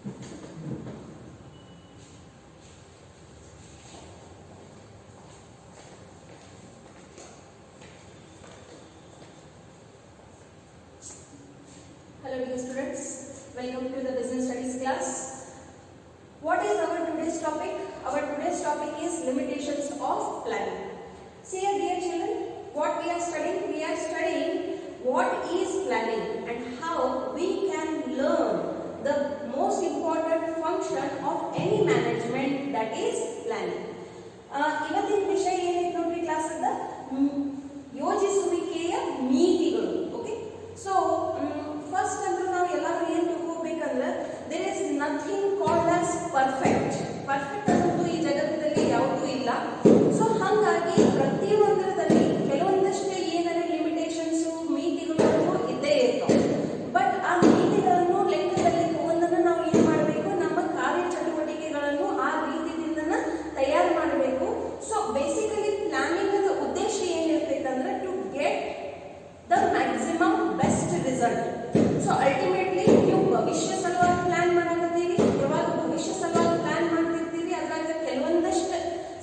Hello dear students, welcome to the business studies class. What is our today's topic? Our today's topic is limitations of planning. See here dear children, what we are studying? We are studying what is planning and how we can learn the most important function of any management, that is planning. ಇವತ್ತಿನ ವಿಷಯ ಏನಿದೆ ನೋಡ್ರಿ class ಅದ ಯೋಜಿಸುವಿಕೆಯ ನೀತಿಗಳು. Okay, so first ಅಂದ್ರೆ ನಾವು ಎಲ್ಲರೂ ಏನು ತಿಳ್ಕೋಬೇಕಂದ್ರೆ there is nothing called as perfect. Perfect ಅನ್ನೋದು ಈ ಜಗತ್ತಿನಲ್ಲಿ ಯಾವುದೂ ಇಲ್ಲ. ಸೊ ಹಾಗಾಗಿ ಪ್ರತಿಯೊಂದರಲ್ಲಿ ಕೆಲವೊಂದಷ್ಟೇ ಏನಾದ್ರೆ ಲಿಮಿಟೇಷನ್ಸು ಮಿತಿಗಳು ಇದ್ದೇ ಇರ್ತಾವೆ. ಬಟ್ ಆ ಮಿತಿಗಳನ್ನು ಲೆಕ್ಕದಲ್ಲಿ ತಗೊಂಡನ್ನು ನಾವು ಏನು ಮಾಡಬೇಕು, ನಮ್ಮ ಕಾರ್ಯಚಟುವಟಿಕೆಗಳನ್ನು ಆ ರೀತಿಯಿಂದ ತಯಾರು ಮಾಡಬೇಕು. ಸೊ ಬೇಸಿಕಲಿ ಪ್ಲಾನಿಂಗ್ ಉದ್ದೇಶ ಏನಿರ್ತೈತೆ ಅಂದ್ರೆ to get the maximum best result. So ultimately ನೀವು ಭವಿಷ್ಯ ಸಲುವಾಗಿ ಪ್ಲಾನ್ ಮಾಡಕತ್ತೀರಿ. ಯಾವಾಗ ಭವಿಷ್ಯ ಸಲುವಾಗಿ ಪ್ಲಾನ್ ಮಾಡ್ತಿರ್ತೀರಿ ಅದ್ರಾಗ ಕೆಲವೊಂದಷ್ಟು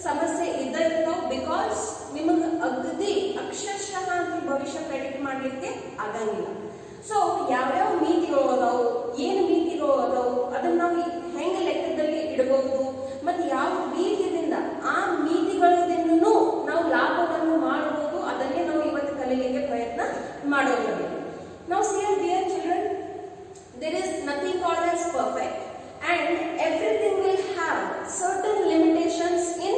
ಸಮಸ್ಯೆ ಇದ್ದ ಇರ್ತಾವ. ಬಿಕಾಸ್ ನಿಮಗೆ ಅಗದಿ ಅಕ್ಷರಶಃ ಭವಿಷ್ಯ ಪ್ರೆಡಿಕ್ಟ್ ಮಾಡ್ಲಿಕ್ಕೆ ಆಗಂಗಿಲ್ಲ. ಸೊ ಯಾವ್ಯಾವ ನೀತಿಗಳು ಅದಾವು, ಏನು ನೀತಿಗಳು ಅದಾವು, ಅದನ್ನ ನಾವು ಹೆಂಗೆ ಲೆಕ್ಕದಲ್ಲಿ ಇಡಬಹುದು ಮತ್ತು ಯಾವ ರೀತಿಯಿಂದ ಆ ನೀತಿಗಳಿಂದನೂ ನಾವು ಲಾಭವನ್ನು ಮಾಡಬಹುದು, ಅದನ್ನೇ ನಾವು ಇವತ್ತು ಕಲಿಯಲಿಕ್ಕೆ ಪ್ರಯತ್ನ ಮಾಡೋದು. Now see dear children, there is nothing called as perfect and everything will have certain limitations in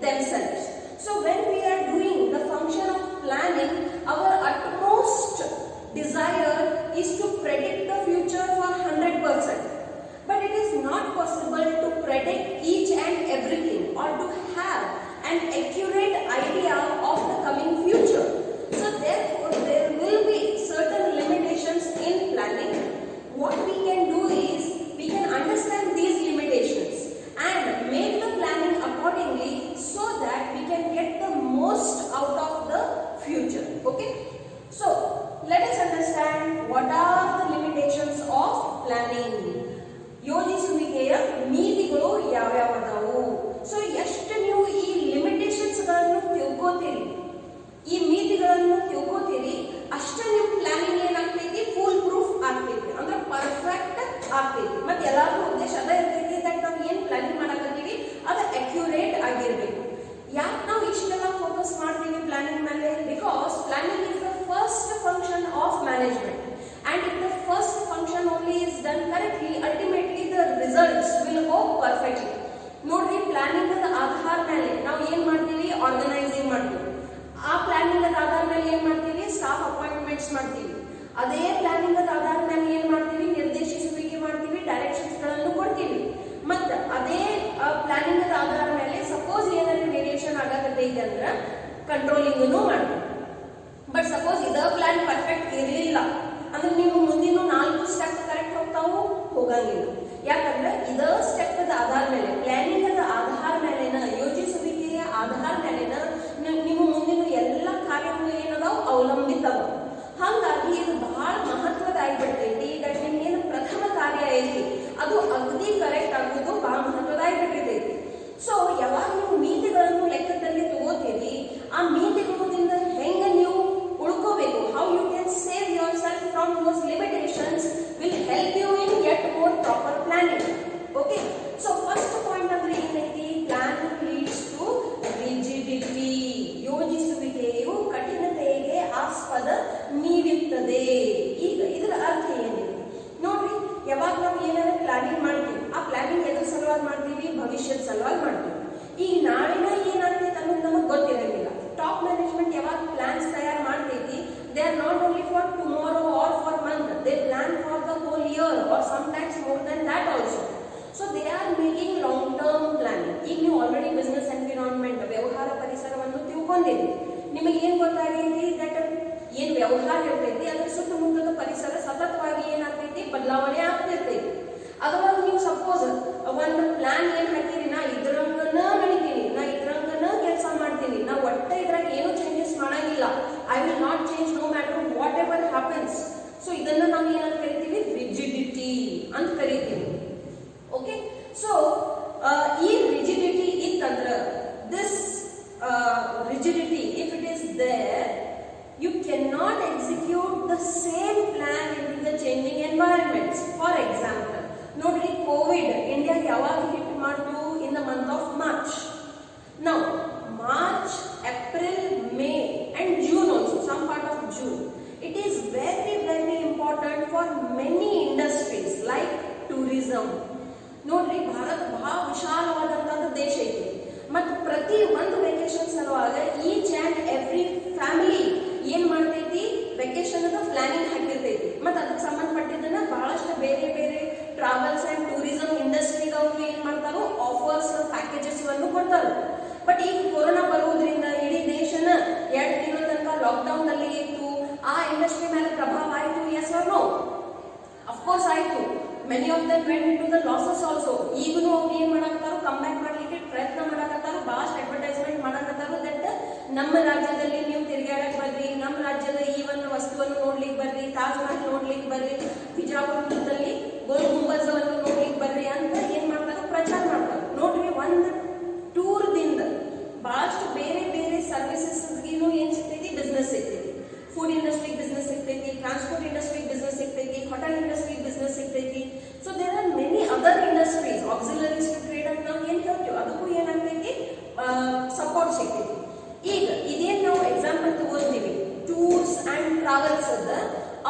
themselves. So when we are doing the function of planning, our utmost desire is to predict the future for 100%. But it is not possible to predict each and everything or to have an accurate idea of the coming future. So therefore there will be certain limitations in planning. What we can do is we can understand these limitations and make the planning accordingly so that we can get the most out of the future. Okay, so let us understand what are the limitations of planning. ಯೋಜಿಸುವಿಕೆಯ ನೀತಿಗಳು ಯಾವ್ಯಾವ ಅದಾವು. So ಎಷ್ಟು ನೀವು ಈ limitations ಗಳನ್ನು ತಿಳ್ಕೋತೀರಿ, ಈ ನೀತಿಗಳನ್ನು ತಿಳ್ಕೋತೀರಿ, ಅಷ್ಟೇ ನಿಮ್ಮ ಪ್ಲಾನಿಂಗ್ ಏನಾಗ್ತೈತಿ, ಫುಲ್ ಪ್ರೂಫ್ ಆಗ್ತೈತಿ, ಅಂದ್ರೆ ಪರ್ಫೆಕ್ಟ್ ಆಗ್ತೈತಿ. ಮತ್ತೆ ಎಲ್ಲಾರು ಉದ್ದೇಶ ಅದ ಇರ್ತೈತಿ ದಟ್ ನಾವು ಏನು ಪ್ಲಾನಿಂಗ್ ಮಾಡಕತ್ತೀವಿ ಅದು ಅಕ್ಯುರೇಟ್ ಆಗಿರ್ಬೇಕು. ಯಾಕೆ ನಾವು ಇಷ್ಟೆಲ್ಲ ಫೋಕಸ್ ಮಾಡ್ತೀವಿ ಪ್ಲಾನಿಂಗ್ ಮೇಲೆ? Because planning is the first function of management and if the first function only is done correctly, ultimately the results will go perfectly. ನೋಡ್ರಿ, ಪ್ಲಾನಿಂಗ್ ಅದ ಆಧಾರ ಮೇಲೆ ನಾವು ಏನ್ ಮಾಡ್ತೀವಿ, ಆರ್ಗನೈಸಿಂಗ್ ಮಾಡ್ತೀವಿ. ಆ ಪ್ಲಾನಿಂಗ್ ಅದ ಆಧಾರ ಮೇಲೆ ಏನ್ ಮಾಡ್ತೀವಿ, ಸ್ಟಾಫ್ ಅಪಾಯಿಂಟ್ಮೆಂಟ್ಸ್ ಮಾಡ್ತೀವಿ. ಅದೇ ಪ್ಲಾನಿಂಗ್ ಅದ ಆಧಾರ ಮೇಲೆ ಏನ್ ಮಾಡ್ತೀವಿ, ನಿರ್ದೇಶಿಸುವಿಕೆ ಮಾಡ್ತೀವಿ, ಡೈರೆಕ್ಷನ್ಸ್ ಗಳನ್ನು ಕೊಡ್ತೀವಿ. ಮತ್ತ ಅದೇ ಪ್ಲಾನಿಂಗ್ ಅದ ಆಧಾರ ಮೇಲೆ ಸಪೋಸ್ ಏನಾದ್ರು ವೇರಿಯೇಷನ್ ಆಗಕತ್ತೈತೆ ಅಂದ್ರೆ ಕಂಟ್ರೋಲಿಂಗ್ ಮಾಡ್ತೀವಿ. ಬಟ್ ಸಪೋಸ್ ಇದ ಪ್ಲಾನ್ ಪರ್ಫೆಕ್ಟ್ ಇರಲಿಲ್ಲ ಅಂದ್ರೆ ನೀವು ಮುಂದಿನ 4 ಸ್ಟೆಪ್ ಕರೆಕ್ಟ್ ಹೋಗಂಗಿಲ್ಲ. ಯಾಕಂದ್ರೆ ಇದ ಸ್ಟೆಪ್ ಆಧಾರ ಮೇಲೆ, ಪ್ಲಾನಿಂಗ್ ಅದ ಆಧಾರ ಮೇಲೆನ, ಯೋಜಿಸುವಿಕೆಯ ಆಧಾರ ಮೇಲೆನ ನೀವು ಮುಂದಿನ ಎಲ್ಲ ಕಾರ್ಯಗಳು ಏನದಾವ್ ಅವಲಂಬಿತವ. ಹಾಗಾಗಿ ಇದು ಬಹಳ ಮಹತ್ವದ ಆಗಿಬಿಡ್ತೈತಿ. ಈಗ ನಿಮ್ಗೇನು ಪ್ರಥಮ ಕಾರ್ಯ ಐತಿ ಅದು ಅಗದಿ ಕರೆಕ್ಟ್ ಆಗೋದು ಬಹಳ ಮಹತ್ವದ ಆಗಿಬಿಟ್ಟಿರ್ತೈತಿ. ಸೊ ಯಾವಾಗ ನೀವು ನೀತಿಗಳನ್ನು ಲೆಕ್ಕದಲ್ಲಿ ತಗೋತೀರಿ, ಆ ನೀತಿಗಳಿಂದ ಹೆಂಗ ನೀವು ಉಳ್ಕೋಬೇಕು, how you can save yourself from those limitations will help you in get more proper planning. Okay, so first point ಅಂದ್ರೆ ಏನೈತಿ, ಪ್ಲಾನಿಂಗ್ ಲೀಡ್ಸ್ ಟು ರಿಜಿಡಿಟಿ. ಯೋಜಿಸುವಿಕೆಯು ಕಠಿಣತೆಗೆ ಆಸ್ಪದ ನೀಡುತ್ತದೆ. ಈಗ ಇದರ ಅರ್ಥ ಏನಿದೆ ನೋಡ್ರಿ, ಯಾವಾಗ ನಾವು ಏನಾರ ಪ್ಲಾನಿಂಗ್ ಮಾಡ್ತೀವಿ, ಆ ಪ್ಲಾನಿಂಗ್ ಎದ್ರ ಸಲುವಾಗಿ ಮಾಡ್ತೀವಿ, ಭವಿಷ್ಯದ ಸಲುವಾಗಿ ಮಾಡ್ತೀವಿ. ಈ ನಾಳಿನ ಏನಾಗ್ತೈತೆ ಅನ್ನೋದು ನಮಗೆ ಗೊತ್ತಿರಂಗಿಲ್ಲ. ಟಾಪ್ ಮ್ಯಾನೇಜ್ಮೆಂಟ್ ಯಾವಾಗ ಪ್ಲಾನ್ಸ್ ತಯಾರು ಮಾಡ್ತೈತಿ, they are not only for tomorrow or for month, they plan for the whole year or sometimes more than that also. So they are making long term planning. ಈಗ ನೀವು already business environment, ವ್ಯವಹಾರ ಪರಿಸರವನ್ನು ತಿಳ್ಕೊಂಡಿರಿ. ನಿಮಗೆ ಏನ್ ಗೊತ್ತಾಗೈತಿ, that ಏನ್ ವ್ಯವಹಾರ ಇರ್ತೈತಿ ಅದ್ರ ಸುತ್ತಮುತ್ತದ ಪರಿಸರ ಸತತವಾಗಿ ಏನಾಗ್ತೈತಿ, ಬದಲಾವಣೆ ಆಗ್ತಿರ್ತೈತಿ. ಅದ್ರೊಳಗೆ ನೀವು ಸಪೋಸ್ ಒಂದು ಪ್ಲಾನ್ ಏನ್ ಹಾಕಿರಿ, ನಾ ಇದ್ರಂಗನ ನಡಿತೀನಿ, ನಾ ಇದ್ರಂಗನ ಕೆಲಸ ಮಾಡ್ತೀನಿ, ನಾ ಒಟ್ಟೆ ಇದ್ರಾಗ ಏನು ಚೇಂಜಸ್ ಮಾಡಂಗಿಲ್ಲ, I will not change no matter whatever happens. So ಇದನ್ನ ನಾವು ಏನಂತ ಕರಿತೀವಿ, ರಿಜಿಡಿಟಿ ಅಂತ ಕರಿತೀವಿ. ಕೋವಿಡ್ ಇಂಡಿಯಾ ಯಾವಾಗ ಹಿಟ್ ಮಾಡ್ತು? In the month of March. Now March, April, May and June also, some part of June, it is very very important for many industries like tourism. ನೋಡ್ರಿ, ಭಾರತ ಬಹಳ ವಿಶಾಲವಾದಂತಹ ದೇಶ ಐತಿ. ಮತ್ತು ಪ್ರತಿ ಒಂದು ವೆಕೇಶನ್ ಸಲುವಾಗ ಈಚ್ ಅಂಡ್ ಎವ್ರಿ ಫ್ಯಾಮಿಲಿ ಏನ್ ಮಾಡ್ತೈತಿ? ವೆಕೇಶನ್ ಅದ ಪ್ಲಾನಿಂಗ್ ಹಾಕಿರ್ತೈತಿ. ಮತ್ತು ಅದಕ್ಕೆ ಸಂಬಂಧಪಟ್ಟಿದ್ದನ್ನ ಬಹಳಷ್ಟು ಬೇರೆ ಬೇರೆ ಟ್ರಾವೆಲ್ಸ್ ಅಂಡ್ ಟೂರಿಸಂ ಇಂಡಸ್ಟ್ರಿದವರು ಏನ್ ಮಾಡ್ತಾರೋ ಆಫರ್ಸ್, ಪ್ಯಾಕೇಜಸ್ ಅನ್ನು ಕೊಡ್ತಾರೆ. ಬಟ್ ಈಗ ಕೊರೋನಾ ಬರುವುದರಿಂದ ಇಡೀ ದೇಶನ 2 ತಿಂಗಳ ತನಕ ಲಾಕ್ಡೌನ್ ನಲ್ಲಿ ಇತ್ತು. ಆ ಇಂಡಸ್ಟ್ರಿ ಮೇಲೆ ಪ್ರಭಾವ ಆಯಿತು? Yes or no? ಅಫ್ಕೋರ್ಸ್ ಆಯಿತು. Many of them went into the losses also. ಈಗಲೂ ಅವ್ರು ಏನ್ ಮಾಡಕತ್ತಾರೋ? ಕಮ್ ಬ್ಯಾಕ್ ಮಾಡ್ಲಿಕ್ಕೆ ಪ್ರಯತ್ನ ಮಾಡಕತ್ತಾರೋ, ಬಹಳಷ್ಟು ಅಡ್ವರ್ಟೈಸ್ಮೆಂಟ್ ಮಾಡಕತ್ತಾರೋ ದಟ್ ನಮ್ಮ ರಾಜ್ಯದಲ್ಲಿ ನೀವು ತಿರುಗಾಡಕ್ ಬರ್ರಿ, ನಮ್ಮ ರಾಜ್ಯದ ಈ ಒಂದು ವಸ್ತುವನ್ನು ನೋಡ್ಲಿಕ್ಕೆ ಬರ್ರಿ, ತಾಜ್ ಮಹಲ್ ನೋಡ್ಲಿಕ್ಕೆ ಬರ್ರಿ, ಬಿಜಾಪುರದಲ್ಲಿ ಗೋಲ್ ಗುಂಬಜ್ ಅನ್ನು ನೋಡ್ಲಿಕ್ಕೆ ಬರ್ರಿ ಅಂತ ಏನ್ ಮಾಡ್ತಾರೋ? ಪ್ರಚಾರ ಮಾಡ್ತಾರೆ. ನೋಡ್ರಿ, ಒಂದು ಟೂರ್ ದಿಂದ ಬಹಳಷ್ಟು ಬೇರೆ ಬೇರೆ ಸರ್ವಿಸಸ್ಗಿನೂ ಏನ್ ಸಿಗ್ತೈತಿ? ಬಿಸ್ನೆಸ್ ಸಿಗ್ತೈತಿ. ಫುಡ್ ಇಂಡಸ್ಟ್ರಿ ಬಿಸ್ನೆಸ್ ಸಿಗ್ತೈತಿ, ಟ್ರಾನ್ಸ್ಪೋರ್ಟ್ ಇಂಡಸ್ಟ್ರಿ ಬಿಸ್ನೆಸ್ ಸಿಗ್ತೈತಿ, ಹೋಟೆಲ್ ಇಂಡಸ್ಟ್ರಿ ಬಿಸ್ನೆಸ್ ಸಿಗ್ತೈತಿ. So there are many other industries, auxiliaries to trade ಅಂತ ನಾವು ಏನ್ ಹೇಳ್ತೀವಿ, ಅದಕ್ಕೂ ಏನಾಗ್ತೈತಿ? ಸಪೋರ್ಟ್ ಸಿಗ್ತೈತಿ. ಈಗ ಇದೇನ್ ನಾವು ಎಕ್ಸಾಂಪಲ್ ತಗೋತೀವಿ, ಟೂರ್ಸ್ ಅಂಡ್ ಟ್ರಾವೆಲ್ಸ್ ಅದ,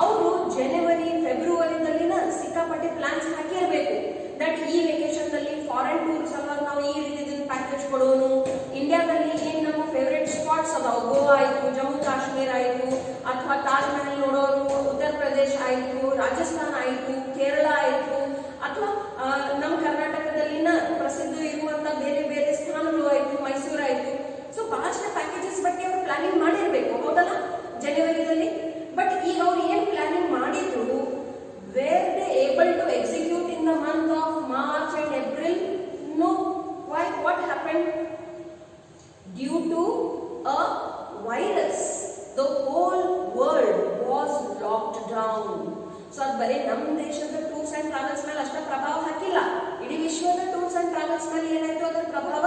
ಅವರು ಜನವರಿ ಫೆಬ್ರವರಿದಲ್ಲಿನ ಸಿಕ್ಕಾಪಟ್ಟೆ ಪ್ಲಾನ್ಸ್ ಹಾಕಿರ್ಬೇಕು. ದಟ್ ಈ ವೆಕೇಶನ್ ದಲ್ಲಿ ಫಾರಿನ್ ಟೂರ್ಸ್ ಅಲ್ಲ, ನಾವು ಈ ರೀತಿ ಪ್ಯಾಕೇಜ್ ಕೊಡೋನು. ಇಂಡಿಯಾದಲ್ಲಿ ಏನ್ ನಮ್ಮ ಫೇವರೇಟ್ ಸ್ಪಾಟ್ಸ್ ಅದಾವ, ಗೋವಾ ಆಯ್ತು, ಜಮ್ಮು ಕಾಶ್ಮೀರ ಆಯ್ತು, ಅಥವಾ ತಾಜ್ ಮಹಲ್ ನೋಡೋರು ಉತ್ತರ ಪ್ರದೇಶ ಆಯ್ತು, ರಾಜಸ್ಥಾನ ಆಯ್ತು, ಕೇರಳ ಆಯ್ತು, ಅಥವಾ ನಮ್ಮ ಕರ್ನಾಟಕದಲ್ಲಿನ ಪ್ರಸಿದ್ಧ ಇರುವಂತ ಬೇರೆ ಬೇರೆ ಸ್ಥಾನಗಳು ಆಯ್ತು, ಮೈಸೂರು ಆಯ್ತು. ಸೊ ಬಹಳಷ್ಟು ಪ್ಯಾಕೇಜಸ್ ಬಗ್ಗೆ ಅವರು ಪ್ಲಾನಿಂಗ್ ಮಾಡಿರ್ಬೇಕು, ಹೌದಲ್ಲ, ಜನವರಿದಲ್ಲಿ. ಬಟ್ ಈಗ ಅವ್ರು ಏನ್ ಪ್ಲಾನಿಂಗ್ ಮಾಡಿದ್ರು, were they able to execute in the month of March and April? No. Why? What happened? Due to a virus, the whole world was locked down. So ಅದು ಬರೀ ನಮ್ಮ ದೇಶದ ಟೂರ್ಸ್ ಅಂಡ್ ಟ್ರಾವೆಲ್ಸ್ ಮೇಲೆ ಅಷ್ಟೇ ಪ್ರಭಾವ ಹಾಕಿಲ್ಲ, ಇಡೀ ವಿಶ್ವದ ಟೂರ್ಸ್ ಅಂಡ್ ಟ್ರಾವೆಲ್ಸ್ ಮೇಲೆ ಏನಾಯ್ತು? ಅದರ ಪ್ರಭಾವ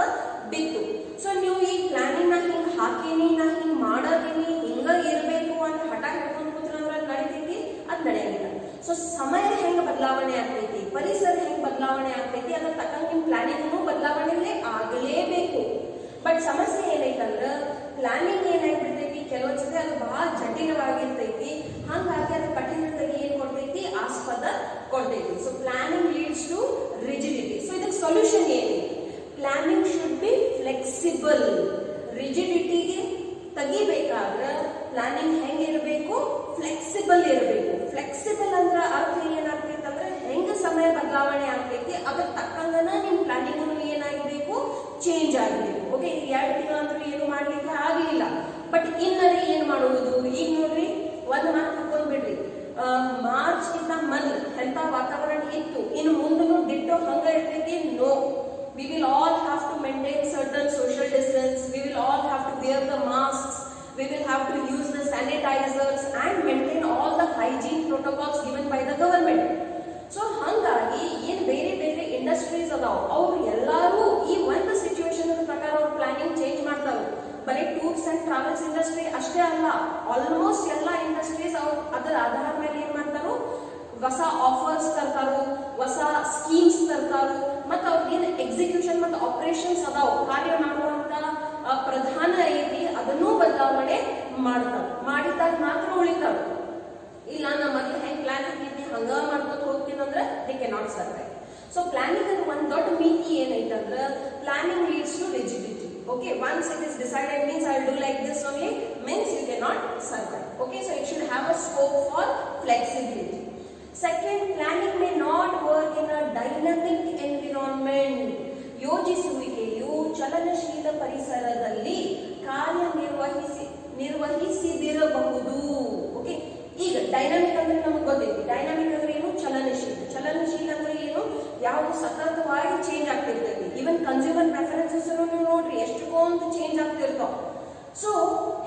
ಬಿತ್ತು. ಸೊ ನೀವು ಈ ಪ್ಲಾನಿಂಗ್ ನ ಹಿಂಗ್ ಹಾಕಿನಿ, ನಾ ಹಿಂಗ್ ಮಾಡೋದಿನಿ, ಹಿಂಗ ಇರಬೇಕು ಅಂತ ಹಠ ಹಿಡ್ಕೊಂಡು ಕೂತ್ರಂದ್ರೆ ನಡೀತೈತಿ? ಅದ್ ನಡೆಯಂಗಿಲ್ಲ. ಸೊ ಸಮಯ ಹೆಂಗ ಬದಲಾವಣೆ ಆಗ್ತೈತಿ, ಪರಿಸರ ಹೆಂಗ್ ಬದಲಾವಣೆ ಆಗ್ತೈತಿ, ಅದ್ರ ತಕ್ಕಂಗೆ ನಿಮ್ ಪ್ಲಾನಿಂಗ್ ಬದಲಾವಣೆ ಆಗಲೇಬೇಕು. ಬಟ್ ಸಮಸ್ಯೆ ಏನೈತಂದ್ರ ಪ್ಲಾನಿಂಗ್ ಏನಾಗ್ಬಿಡ್ತೈತಿ, ಕೆಲವೊಂದ್ಸತಿ ಅದು ಬಹಳ ಜಟಿಲವಾಗಿರ್ತೈತಿ. ಹಂಗಾಗಿ ಅದು ಕಠಿಣತೆಗೆ ಏನ್ ಕೊಡ್ತೈತಿ? ಆಸ್ಪದ ಕೊಡ್ತೈತಿ. So planning leads to rigidity. So ಇದಕ್ಕೆ ಸೊಲ್ಯೂಷನ್ ಏನಿದೆ? Planning should be flexible. ರಿಜಿಡಿಟಿಗೆ ತೆಗಿಬೇಕಾದ್ರೆ ಪ್ಲಾನಿಂಗ್ ಹೆಂಗಿರಬೇಕು? ಫ್ಲೆಕ್ಸಿಬಲ್ ಇರಬೇಕು. ಫ್ಲೆಕ್ಸಿಬಲ್ ಅಂದ್ರೆ ಅರ್ಥ ಏನಾಗ್ತೈತೆ ಅಂದ್ರೆ ಹೆಂಗ ಸಮಯ ಬದಲಾವಣೆ ಆಗ್ತೈತಿ, ಅದ್ರ ತಕ್ಕಂಗನ ನಿಮ್ ಪ್ಲಾನಿಂಗ್ ಏನಾಗಬೇಕು? ಚೇಂಜ್ ಆಗಬೇಕು. ಓಕೆ, 2 ತಿಂಗಳಂತೂ ಏನು ಮಾಡ್ಲಿಕ್ಕೆ ಆಗ್ಲಿಲ್ಲ. ಬಟ್ ಇನ್ನರಿ ಏನ್ ಮಾಡುವುದು? ಈಗ ನೋಡ್ರಿ, ಒಂದ್ ಮಾತು ತಿಳ್ಕೊಂಡ್ಬಿಡ್ರಿ, ಮಾರ್ಚ್ ಇಂದ ಮೊದಲು ಎಂತ ವಾತಾವರಣ ಇತ್ತು, ಇನ್ನು ಮುಂದೂ ಡಿಟ್ಟೋ ಹಂಗ ಇರ್ತೈತಿ? No. We will all have to maintain certain social distance. We will all have to wear the masks. We will have to use the sanitizers and maintain all the hygiene protocols given by the government. So ಹಂಗಾಗಿ ಏನ್ ಬೇರೆ ಬೇರೆ industries ಅದಾವ, ಅವ್ರು ಎಲ್ಲರೂ ಈ ಒಂದು situation ಪ್ರಕಾರ ಅವ್ರ ಪ್ಲಾನಿಂಗ್ ಚೇಂಜ್ ಮಾಡ್ತಾರೆ. ಬರೀ ಟೂರ್ಸ್ ಅಂಡ್ ಟ್ರಾವೆಲ್ಸ್ ಇಂಡಸ್ಟ್ರಿ ಅಷ್ಟೇ ಅಲ್ಲ, ಆಲ್ಮೋಸ್ಟ್ ಎಲ್ಲಾ ಇಂಡಸ್ಟ್ರೀಸ್ ಅವ್ರು ಅದರ ಆಧಾರ ಮೇಲೆ ಏನ್ ಮಾಡ್ತಾರೋ ಹೊಸ ಆಫರ್ಸ್ ತರ್ತಾರೋ, ಹೊಸ ಸ್ಕೀಮ್ಸ್ ತರ್ತಾರೋ, ಮತ್ತು ಅವ್ರಿಗೇನು ಎಕ್ಸಿಕ್ಯೂಷನ್ ಮತ್ತು ಆಪರೇಷನ್ಸ್ ಅದಾವ, ಕಾರ್ಯ ಮಾಡುವಂತ ಪ್ರಧಾನ ಐತಿ, ಅದನ್ನೂ ಬದಲಾವಣೆ ಮಾಡ್ತಾರ. ಮಾಡಿದಾಗ ಮಾತ್ರ ಉಳಿತಾರ. ಇಲ್ಲ ನಾ ಮೊದಲು ಹೆಂಗ್ ಪ್ಲಾನ್ ಹಾಕಿದ್ನಿ ಹಂಗ ಮಾಡ್ಕೊತ ಹೋಗ್ತೀನಿ ಅಂದ್ರೆ they can not survive. So planning ಅಂದ್ರೆ ಒಂದ್ ದೊಡ್ಡ ಮಿತಿ ಏನೈತಂದ್ರೆ planning leads to rigidity. Okay, once it is decided means I will do like this only, means you cannot survive. Okay, so it should have a scope for flexibility. Second, planning may not work in a dynamic environment. ಯೋಜಿಸುವಿಕೆಯು ಚಲನಶೀಲ ಪರಿಸರದಲ್ಲಿ ನಿರ್ವಹಿಸಿದಿರಬಹುದು. Okay, ಈಗ dynamic ಅಂದ್ರೆ ನಮಗೆ ಗೊತ್ತೈತಿ. Dynamic ಅಂದ್ರೆ ಏನು? ಚಲನಶೀಲ. ಚಲನಶೀಲ ಅಂದ್ರೆ ಏನು? ಯಾವುದು ಸತತವಾಗಿ ಚೇಂಜ್ ಆಗ್ತಿರ್ತೈತಿ. ಈವನ್ ಕನ್ಸ್ಯೂಮರ್ ಪ್ರೆಫರೆನ್ಸಸ್ ನೀವು ನೋಡ್ರಿ ಎಷ್ಟೊಂದು ಚೇಂಜ್ ಆಗ್ತಿರ್ತಾವ. ಸೊ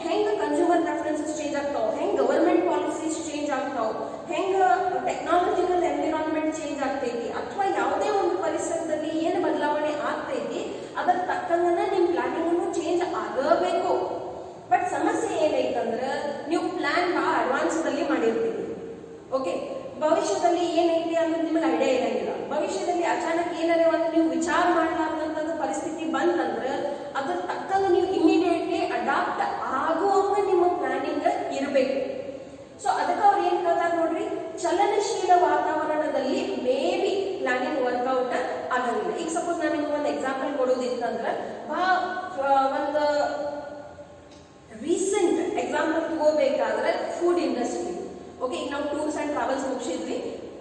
ಹೆಂಗ ಕನ್ಸ್ಯೂಮರ್ ಪ್ರೆಫರೆನ್ಸಸ್ ಚೇಂಜ್ ಆಗ್ತಾವ, ಹೆಂಗ್ ಗವರ್ಮೆಂಟ್ ಪಾಲಿಸೀಸ್ ಚೇಂಜ್ ಆಗ್ತಾವ, ಹೆಂಗ ಟೆಕ್ನಾಲಜಿಕಲ್ ಎನ್ವಿರಾನ್ಮೆಂಟ್ ಚೇಂಜ್ ಆಗ್ತೈತಿ, ಅಥವಾ ಯಾವುದೇ ಒಂದು ಪರಿಸರದಲ್ಲಿ ಏನು ಬದಲಾವಣೆ ಆಗ್ತೈತಿ ಅದರ ತಕ್ಕಂಗನ ನಿಮ್ ಪ್ಲಾನಿಂಗ್ ಚೇಂಜ್ ಆಗಬೇಕು. ಬಟ್ ಸಮಸ್ಯೆ ಏನೈತಂದ್ರೆ ನೀವು ಪ್ಲಾನ್ ಬಹಳ ಅಡ್ವಾನ್ಸ್ ದಲ್ಲಿ ಮಾಡಿರ್ತೀವಿ. ಓಕೆ, ಭವಿಷ್ಯದಲ್ಲಿ ಏನೈತಿ ಅಂದ್ರೆ ನಿಮಗೆ ಐಡಿಯಾ ಇರಂಗಿಲ್ಲ. ಭವಿಷ್ಯದಲ್ಲಿ ಅಚಾನಕ್ ಏನಾರ ಒಂದು ನೀವು ವಿಚಾರ ಮಾಡಲಾರ್ದಂತ ಪರಿಸ್ಥಿತಿ ಬಂತಂದ್ರೆ ಅದ್ರ ತಕ್ಕಂಗೆ ನೀವು ಇಮಿಡಿಯೇಟ್ಲಿ ಅಡಾಪ್ಟ್ ಆಗುವಂಗ ನಿಮ್ಮ ಪ್ಲಾನಿಂಗ್ ಇರಬೇಕು. ಸೊ ಅದಕ್ಕೆ ಅವ್ರು ಏನ್ ಹೇಳ್ತಾರೆ ನೋಡ್ರಿ, ಚಲನಶೀಲ ವಾತಾವರಣದಲ್ಲಿ ಮೇ ಬಿ ಪ್ಲಾನಿಂಗ್ ವರ್ಕೌಟ್ ಆಗಂಗಿಲ್ಲ. ಈಗ ಸಪೋಸ್ ನಾನು ನಿಮ್ಗೆ ಒಂದು ಎಕ್ಸಾಂಪಲ್ ಕೊಡೋದಿತ್ತಂದ್ರೆ ಒಂದು ರೀಸೆಂಟ್ ಎಕ್ಸಾಂಪಲ್ ತಗೋಬೇಕಾದ್ರೆ ಫುಡ್ ಇಂಡಸ್ಟ್ರಿ. ಓಕೆ, ಈಗ ನಾವು ಟೂರ್ಸ್ ಅಂಡ್ ಟ್ರಾವೆಲ್ಸ್ ಮುಗಿಸಿದ್ವಿ,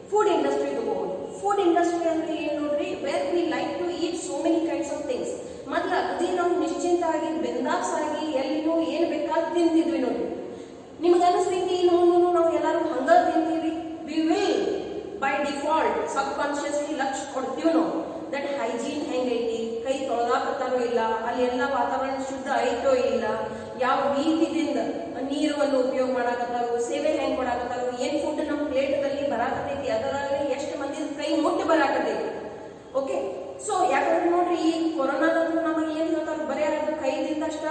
ಫುಡ್ ಇಂಡಸ್ಟ್ರಿ ತಗೋಬಹುದು. ಫುಡ್ ಇಂಡಸ್ಟ್ರಿ ಅಂದ್ರೆ ಏನ್ ನೋಡ್ರಿ, where we like to eat so many kinds of things. ಮೊದ್ಲು ಅಗದಿ ನಾವು ನಿಶ್ಚಿಂತ ಆಗಿ ಬಿಂದಾಸ್ ಆಗಿ ಎಲ್ಲಿನೂ ಏನ್ ಬೇಕಾದ್ ತಿಂತಿದ್ವಿ ನೋಡ್ರಿ. ನಿಮ್ಗೆ ಅನಿಸ್ತೈತಿ ಇನ್ನು ಮುಂದೂ ನಾವು ಎಲ್ಲರೂ ಹಂಗ ತಿಂತೀವಿ, we will buy default sub consciously ಲಕ್ಷ್ಯ ಕೊಡ್ತೀವಿ ನಾವು ದಟ್ ಹೈಜೀನ್ ಹೆಂಗೈತಿ, ಕೈ ತೊಳೆದಾಕತ್ತಾರೋ ಇಲ್ಲ, ಅಲ್ಲಿ ಎಲ್ಲ ವಾತಾವರಣ ಶುದ್ಧ ಐತೋ ಇಲ್ಲ, ಯಾವ ರೀತಿಯಿಂದ ನೀರನ್ನು ಉಪಯೋಗ ಮಾಡಾಕತ್ತಾರೋ, ಸೇವೆ ಹೆಂಗ್ ಕೊಡಾಕತ್ತಾರೋ, ಏನ್ ಫುಡ್ ನಮ್ಮ ಪ್ಲೇಟ್ದಲ್ಲಿ ಬರಾಕತೈತಿ, ಅದರಲ್ಲಿ ಎಷ್ಟು ಮಂದಿ ಕೈ ಮುಟ್ಟಿ ಬರಾಕತೈತಿ. ಓಕೆ, ಸೊ ಯಾಕಂದ್ರೆ ನೋಡ್ರಿ ಈ ಕೊರೋನಾದಂತೂ ನಮಗೆ ಏನ್ ಹೇಳ್ತಾರೆ, ಬರೀ ಅದು ಕೈದಿಂದ ಅಷ್ಟ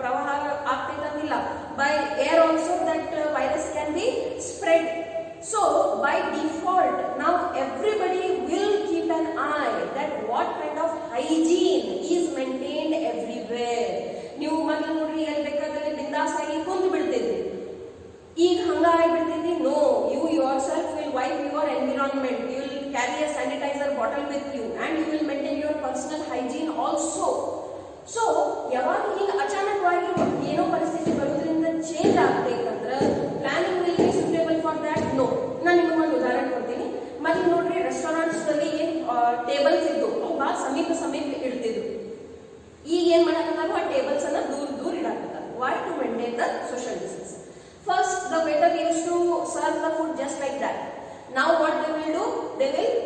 ಪ್ರವಾಹ ಆಗ್ತೈತಂತಿಲ್ಲ, by air also that virus can be spread. So by default now everybody will keep an eye that what kind of hygiene is maintained everywhere. ನೀವು ಮೊದಲು ನೋಡ್ರಿ ಎಲ್ಲಿ ಬೇಕಾದಲ್ಲಿ ಬಿಂದಾಸ್ ಆಗಿ ಕುಂತು ಬಿಡ್ತಿದ್ರಿ, ಈಗ ಹಂಗ ಆಗಿಬಿಡ್ತೈತಿ. No, you yourself will wipe your environment, you will carry a sanitizer bottle with you and you will maintain your personal hygiene also. So ಯಾವಾಗ ಈಗ ಅಚಾನಕವಾಗಿ ಏನೋ ಪರಿಸ್ಥಿತಿ ಬರೋದ್ರಿಂದ ಚೇಂಜ್ ಆಗ್ಬೇಕಂದ್ರೆ planning will be suitable for that. No, ನಾನು ನಿಮಗೆ ಒಂದು ಉದಾಹರಣೆ ಕೊಡ್ತೀನಿ. ಮತ್ತೆ ನೋಡ್ರಿ ರೆಸ್ಟೋರೆಂಟ್ಸ್ ದಲ್ಲಿ ಏನ್ ಟೇಬಲ್ಸ್ ಇದ್ದು ಅವು ಭಾಳ ಸಮೀಪ ಇಡ್ತಿದ್ರು. ಈಗ ಏನ್ ಮಾಡಕತ್ತಾರ, ಆ ಟೇಬಲ್ಸ್ ಅನ್ನ ದೂರ ಇಡಾಕತ್ತಾರ. Why? To maintain the social distance. First the waiter use to serve the food just like that. Now what they will do, they will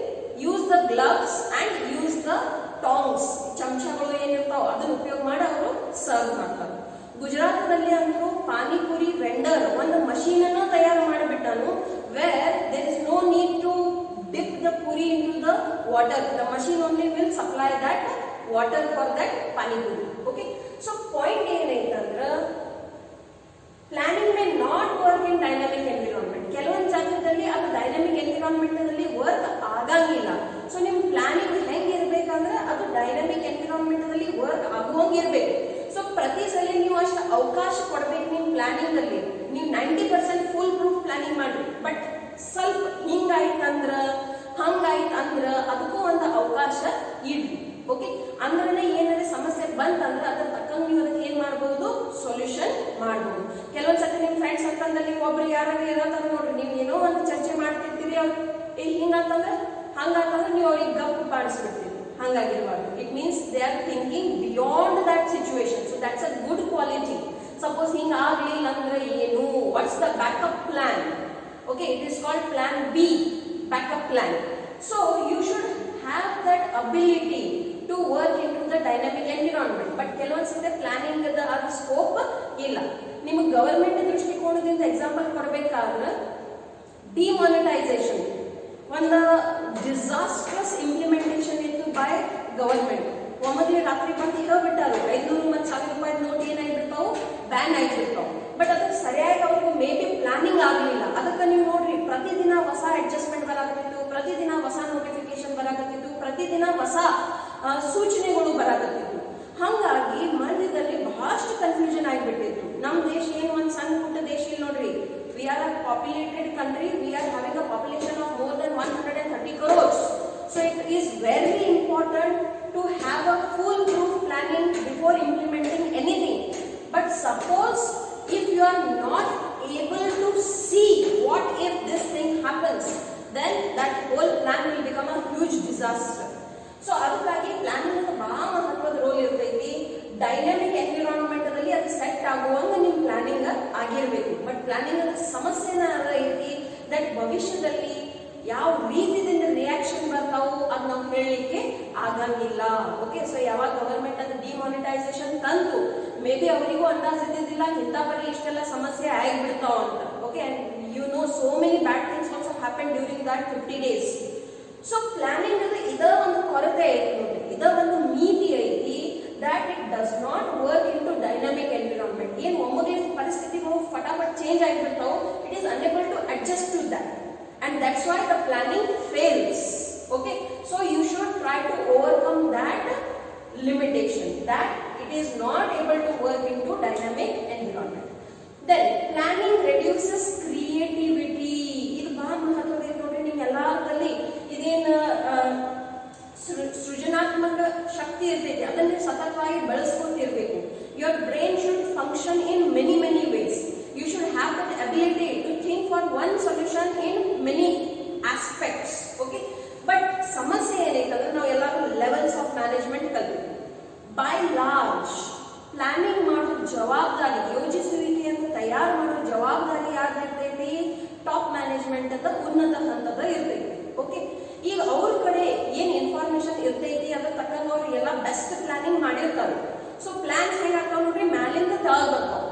use the gloves and use the tongs, ಚಮಚಗಳು ಏನಿರ್ತಾವ ಅದನ್ನ ಉಪಯೋಗ ಮಾಡಿ ಅವರು serve ಮಾಡ್ತಾರೆ. ಗುಜರಾತ್ನಲ್ಲಿ ಅಂತೂ panipuri vendor ಒಂದು ಮಷೀನ್ ಅನ್ನು ತಯಾರು ಮಾಡಿಬಿಟ್ಟನು, where there is no need to dip the puri into the water, the machine only will supply that water for that panipuri. Okay, so point ಏನೈತಂದ್ರೆ planning may not work in dynamic environment. ಕೆಲವೊಂದು ಜಾಗದಲ್ಲಿ ಅದು dynamic environment ನಲ್ಲಿ work ಆಗಂಗಿಲ್ಲ. So ನಿಮ್ planning ಹೆಂಗ್ ಇರ್ಬೇಕಂದ್ರೆ ಅದು ಡೈನಾಮಿಕ್ ಎನ್ವಿರಾನ್ಮೆಂಟ್ ನಲ್ಲಿ ವರ್ಕ್ ಆಗುವಂಗ ಇರ್ಬೇಕು. ಸೊ ಪ್ರತಿ ಸಲ ನೀವು ಅಷ್ಟು ಅವಕಾಶ ಕೊಡ್ಬೇಕು ನಿಮ್ ಪ್ಲಾನಿಂಗ್ ಅಲ್ಲಿ. ನೀವು 90% ಫುಲ್ ಪ್ರೂಫ್ ಪ್ಲಾನಿಂಗ್ ಮಾಡ್ರಿ, ಬಟ್ ಸ್ವಲ್ಪ ಹಿಂಗಾಯ್ತಂದ್ರ ಹಂಗಾಯ್ತಂದ್ರ ಅದಕ್ಕೂ ಒಂದು ಅವಕಾಶ ಇಡ್ರಿ. ಓಕೆ, ಅಂದ್ರೆ ಏನಾದ್ರೆ ಸಮಸ್ಯೆ ಬಂತಂದ್ರೆ ಅದ್ರ ತಕ್ಕಂಗೆ ನೀವು ಅದಕ್ಕೆ ಏನ್ ಮಾಡಬಹುದು, ಸೊಲ್ಯೂಷನ್ ಮಾಡಬಹುದು. ಕೆಲವೊಂದ್ಸತಿ ನಿಮ್ ಫ್ರೆಂಡ್ಸ್ ಸರ್ಕಲ್ದಲ್ಲಿ ಒಬ್ರು ಯಾರು ಇರತ್ತಾರ ನೋಡ್ರಿ, ನೀವು ಏನೋ ಒಂದು ಚರ್ಚೆ ಮಾಡ್ತಿರ್ತೀರಿ, ಅವ್ರು ಹಿಂಗಂತಂದ್ರೆ ಹಂಗಂತಂದ್ರೆ ನೀವು ಅವ್ರಿಗೆ ಗಪ್ ಪಾಡಿಸ್ಬಿಡ್ತೀರಿ. ಹಂಗಾಗಿರ್ಬಾರ್ದು. It means they are thinking beyond that situation. So that's a good quality. Suppose ಹಿಂಗ ಆಗ್ಲಿಲ್ಲ ಅಂದ್ರೆ ಏನು, what's the backup plan? Okay, it is called plan B, backup plan. So you should have that ability to work into the dynamic environment. But ಕೆಲವೊಂದ್ಸತಿ planning ಅದು scope ಇಲ್ಲ. ನಿಮಗೆ government ದೃಷ್ಟಿಕೋನದಿಂದ example ಕೊಡಬೇಕಾದ್ರೆ ಡಿಮಾನಿಟೈಸೇಷನ್ ಒಂದು disastrous implementation ಇತ್ತು by government. ಒಮ್ಮೆ ರಾತ್ರಿ ಬಂದು ಹೇಳ್ಬಿಟ್ಟಾರು 500 ಮತ್ತು 1000 ರೂಪಾಯಿ ನೋಟ್ ಏನಾಗಿರ್ತಾವು, ಬ್ಯಾನ್ ಆಗಿರ್ತಾವ. ಬಟ್ ಅದಕ್ಕೆ ಸರಿಯಾಗಿ ಅವ್ರಿಗೆ ಮೇ ಬಿ ಪ್ಲಾನಿಂಗ್ ಆಗಲಿಲ್ಲ. ಅದಕ್ಕೆ ನೀವು ನೋಡ್ರಿ ಪ್ರತಿದಿನ ಹೊಸ ಅಡ್ಜಸ್ಟ್ಮೆಂಟ್ ಬರಾಕತ್ತಿತ್ತು, ಪ್ರತಿದಿನ ಹೊಸ ನೋಟಿಫಿಕೇಶನ್ ಬರಾಕತ್ತಿತ್ತು, ಪ್ರತಿದಿನ ಹೊಸ ಸೂಚನೆಗಳು ಬರಾಕತ್ತಿತ್ತು. ಹಾಗಾಗಿ ಮಂದಿದಲ್ಲಿ ಬಹಳಷ್ಟು ಕನ್ಫ್ಯೂಷನ್ ಆಗಿಬಿಟ್ಟಿತ್ತು. ನಮ್ಮ ದೇಶ ಏನು ಒಂದು ಸಣ್ಣ ಪುಟ್ಟ ದೇಶ ಇಲ್ಲ ನೋಡ್ರಿ. We are a populated country. We are having a population of more than 130 crores. So it is very important to have a foolproof planning before implementing anything. But suppose if you are not able to see what if this thing happens, then that whole plan will become a huge disaster. So ಅದಕ್ಕಾಗಿ planning ಬಹಳ ಮಹತ್ವದ roll ಇರ್ತೈತಿ. Dynamic environment ಅಲ್ಲಿ ಅದು set ಆಗುವಂಗ ನಿಮ್ planning ಆಗಿರ್ಬೇಕು. But planning ಅದ ಸಮಸ್ಯೆನ ಐತಿ ದಟ್ ಭವಿಷ್ಯದಲ್ಲಿ ಯಾವ ರೀತಿಯಿಂದ ರಿಯಾಕ್ಷನ್ ಬರ್ತಾವು ಅದ್ ನಾವು ಹೇಳಲಿಕ್ಕೆ ಆಗಂಗಿಲ್ಲ. ಓಕೆ, ಸೊ ಯಾವಾಗ ಗವರ್ಮೆಂಟ್ ಅದು ಡಿಮಾನಿಟೈಸೇಷನ್ ತಂತು, ಮೇ ಬಿ ಅವರಿಗೂ ಅಂದಾಜ್ ಇದ್ದಿದ್ದಿಲ್ಲ ಇಂಥ ಬರೀ ಇಷ್ಟೆಲ್ಲ ಸಮಸ್ಯೆ ಆಗಿಬಿಡ್ತಾವ ಅಂತ. Okay, and you know so many bad things also happen during that 50 days. So planning ಅದು ಇದ ಒಂದು ಕೊರತೆ ಐತಿ ನೋಡ್ರಿ, ಇದ ಒಂದು ನೀತಿ ಐತಿ that it does not work into dynamic environment. ಏನ್ ಒಮ್ಮೆ ಪರಿಸ್ಥಿತಿಗಳು ಫಟಾಫಟ್ change ಆಗಿಬಿಡ್ತಾವು, it is unable to adjust to that, and that's why the planning fails. Okay, so you should try to overcome that limitation, that it is not able to work into dynamic environment. Then planning reduces creativity. ಇದು ಬಹಳ ಮಹತ್ವದ ನೋಡ್ರಿ. ನಿಮ್ ಎಲ್ಲಾದ್ರಲ್ಲಿ ಇದೇನು ಸೃಜನಾತ್ಮಕ ಶಕ್ತಿ ಇರ್ತೈತಿ, ಅದನ್ನ ಸತತವಾಗಿ ಬೆಳೆಸ್ಕೊತಿರ್ಬೇಕು. Your brain should function in many ways. You should have that ability to think for one solution in many aspects. Okay, but ಸಮಸ್ಯೆ ಏನೈತಂದ್ರೆ ನಾವು ಎಲ್ಲರೂ ಲೆವೆಲ್ಸ್ ಆಫ್ ಮ್ಯಾನೇಜ್ಮೆಂಟ್ ಕಲ್ತೀವಿ. ಬೈ ಲಾರ್ಜ್ ಪ್ಲಾನಿಂಗ್ ಮಾಡೋ ಜವಾಬ್ದಾರಿ, ಯೋಜಿಸುವಿಕೆಯನ್ನು ತಯಾರು ಮಾಡೋ ಜವಾಬ್ದಾರಿ ಯಾರ್ದಿರ್ತೈತಿ? ಟಾಪ್ ಮ್ಯಾನೇಜ್ಮೆಂಟ್ ಅಂತ ಉನ್ನತ ಹಂತದ ಇರ್ತೈತಿ. ಓಕೆ, ಈಗ ಅವ್ರ ಕಡೆ ಏನ್ ಇನ್ಫಾರ್ಮೇಶನ್ ಇರ್ತೈತಿ ಅದ್ರ ತಕ್ಕಂಗ ಅವ್ರು ಎಲ್ಲ ಬೆಸ್ಟ್ ಪ್ಲಾನಿಂಗ್ ಮಾಡಿರ್ತಾರೆ. ಸೊ ಪ್ಲಾನ್ಸ್ ಹೇಗಾಗ್ತಾವ ನೋಡ್ರಿ, ಮ್ಯಾಲಿಂದ ತಳಗ್ ಬರ್ತಾವ.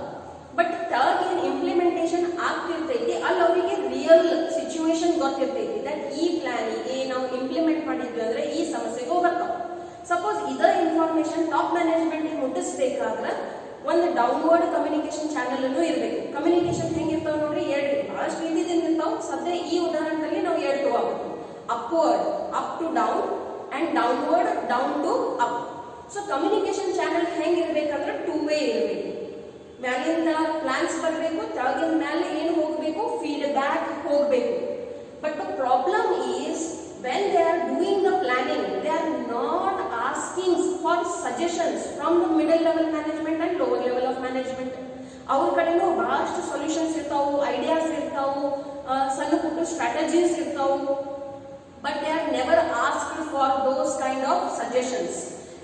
ಬಟ್ ತಳಗ್ ಏನ್ ಇಂಪ್ಲಿಮೆಂಟೇಷನ್ ಆಗ್ತಿರ್ತೈತಿ ಅಲ್ಲಿ ಅವರಿಗೆ ರಿಯಲ್ ಸಿಚುವೇಶನ್ ಗೊತ್ತಿರ್ತೈತಿ. ದಟ್ ಈ ಪ್ಲಾನಿಗೆ ನಾವು ಇಂಪ್ಲಿಮೆಂಟ್ ಮಾಡಿದ್ವಿ ಅಂದ್ರೆ ಈ ಸಮಸ್ಯೆಗೂ ಬರ್ತಾವ. ಸಪೋಸ್ ಇದರ ಇನ್ಫಾರ್ಮೇಶನ್ ಟಾಪ್ ಮ್ಯಾನೇಜ್ಮೆಂಟ್ ಮುಟ್ಟಿಸ್ಬೇಕಾದ್ರೆ ಒಂದು ಡೌನ್ವರ್ಡ್ ಕಮ್ಯುನಿಕೇಶನ್ ಚಾನೆಲ್ ಅನ್ನು ಇರಬೇಕು. ಕಮ್ಯುನಿಕೇಶನ್ ಹೆಂಗಿರ್ತಾವ ನೋಡ್ರಿ, ಎರಡು ಬಹಳಷ್ಟು ರೀತಿಯಿಂದ ಇರ್ತಾವ. ಸದ್ಯ ಈ ಉದಾಹರಣೆಯಲ್ಲಿ ನಾವು ಎರಡು ತಗೋಬೇಕು. Upward up to down and downward down to up. So communication channel ಹೆಂಗಿರ್ಬೇಕಂದ್ರೆ ಟೂ ವೇ ಇರಬೇಕು. ಮ್ಯಾಲಿಂದ ಪ್ಲಾನ್ಸ್ ಬರಬೇಕು, ತೆಳಗಿನ ಮೇಲೆ ಏನು ಹೋಗಬೇಕು, ಫೀಡ್ಬ್ಯಾಕ್ ಹೋಗಬೇಕು. But the problem is when they are doing the planning, they are not asking for suggestions from the middle level management and lower level of management. ಅವ್ರ ಕಡೆನೂ ಬಹಳಷ್ಟು ಸೊಲ್ಯೂಷನ್ಸ್ ಇರ್ತಾವು, ಐಡಿಯಾಸ್ ಇರ್ತಾವು, ಸಣ್ಣ ಪುಟ್ಟ ಸ್ಟ್ರಾಟಜೀಸ್ ಇರ್ತಾವು. But they are never asked for those kind of suggestions.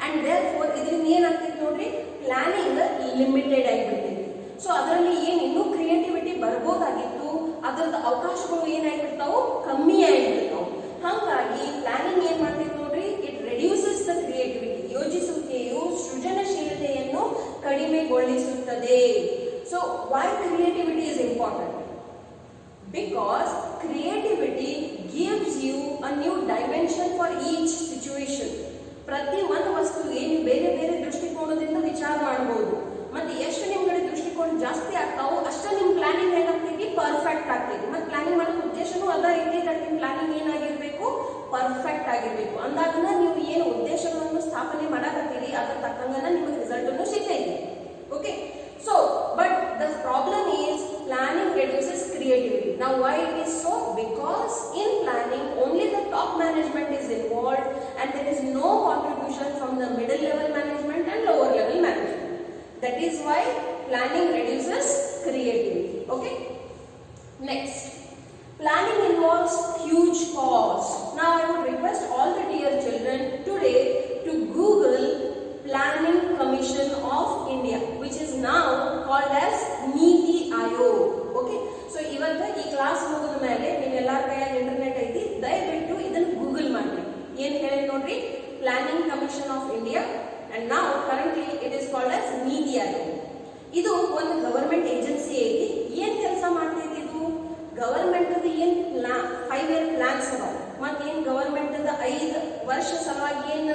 And therefore ಇದರಿಂದ ಏನಾಗ್ತೈತಿ ನೋಡ್ರಿ, ಪ್ಲಾನಿಂಗ್ ಲಿಮಿಟೆಡ್ ಆಗಿಬಿಡ್ತೈತಿ. ಸೊ ಅದರಲ್ಲಿ ಏನ್ ಇನ್ನೂ ಕ್ರಿಯೇಟಿವಿಟಿ ಬರ್ಬೋದಾಗಿತ್ತು, ಅದರದ ಅವಕಾಶಗಳು ಏನಾಗಿಬಿಡ್ತಾವು, ಕಮ್ಮಿ ಆಗಿಬಿಡ್ತಾವು. ಹಾಗಾಗಿ ಪ್ಲಾನಿಂಗ್ ಏನ್ ಮಾಡ್ತೈತಿ ನೋಡ್ರಿ, ಇಟ್ ರೆಡ್ಯೂಸಸ್ ದ ಕ್ರಿಯೇಟಿವಿಟಿ. ಯೋಜಿಸುವಿಕೆಯು ಸೃಜನಶೀಲತೆಯನ್ನು ಕಡಿಮೆಗೊಳಿಸುತ್ತದೆ. So why creativity is important? Because creativity gives you a new dimension for each situation. ಪ್ರತಿ ಒಂದು ವಸ್ತುವಿಗೆ ನೀವು ಬೇರೆ ಬೇರೆ ದೃಷ್ಟಿಕೋನದಿಂದ ವಿಚಾರ ಮಾಡಬಹುದು. ಮತ್ತೆ ಎಷ್ಟು ನಿಮ್ ಕಡೆ ದೃಷ್ಟಿಕೋನ ಜಾಸ್ತಿ ಆಗ್ತಾವೋ ಅಷ್ಟ ನಿಮ್ ಪ್ಲಾನಿಂಗ್ ಏನಾಗ್ತೈತಿ, ಪರ್ಫೆಕ್ಟ್ ಆಗ್ತೈತಿ. ಮತ್ತೆ ಪ್ಲಾನಿಂಗ್ ಮಾಡೋ ಉದ್ದೇಶನೂ ಅದ ಐತಿ, ನಿಮ್ ಪ್ಲಾನಿಂಗ್ ಏನಾಗಿರ್ಬೇಕು, ಪರ್ಫೆಕ್ಟ್ ಆಗಿರ್ಬೇಕು. ಅಂದಾಗ ನೀವು ಏನು ಉದ್ದೇಶಗಳನ್ನು ಸ್ಥಾಪನೆ ಮಾಡಕತ್ತೀರಿ ಅದ್ರ ತಕ್ಕಂಗನ ನಿಮಗೆ ರಿಸಲ್ಟ್ ಅನ್ನು ಸಿಗ್ತೈತಿ. Okay, so but the problem is planning reduces creativity. Now why it is so? Because in planning only the top management is involved and there is no contribution from the middle level management and lower level management. That is why planning reduces creativity. Okay, next, planning involves huge cost. Now I would request all the dear children today to Google Planning Commission of India, which is now called as Niti Aayog. Okay, so ಇವತ್ತು ಈ class ಮುಗಿದ ಮೇಲೆ ನೀವೆಲ್ಲರ ಕೈಯಾಗ internet ಐತಿ, ದಯವಿಟ್ಟು ಇದನ್ನ Google ಮಾಡಿ. ಏನ್ ಹೇಳಿ ನೋಡ್ರಿ, planning commission of India and now currently it is called as ನೀತಿ ಆಯೋಗ್. ಇದು ಒಂದು ಗವರ್ಮೆಂಟ್ ಏಜೆನ್ಸಿ ಐತಿ. ಏನ್ ಕೆಲಸ ಮಾಡ್ತೈತಿ ಇದು? ಗವರ್ಮೆಂಟ್ ಏನ್ 5 year ಪ್ಲಾನ್ಸ್ ಅದಾವ, ಮತ್ತೆ ಏನ್ ಗವರ್ಮೆಂಟ್ 5 ವರ್ಷ ಸಲುವಾಗಿ ಏನ್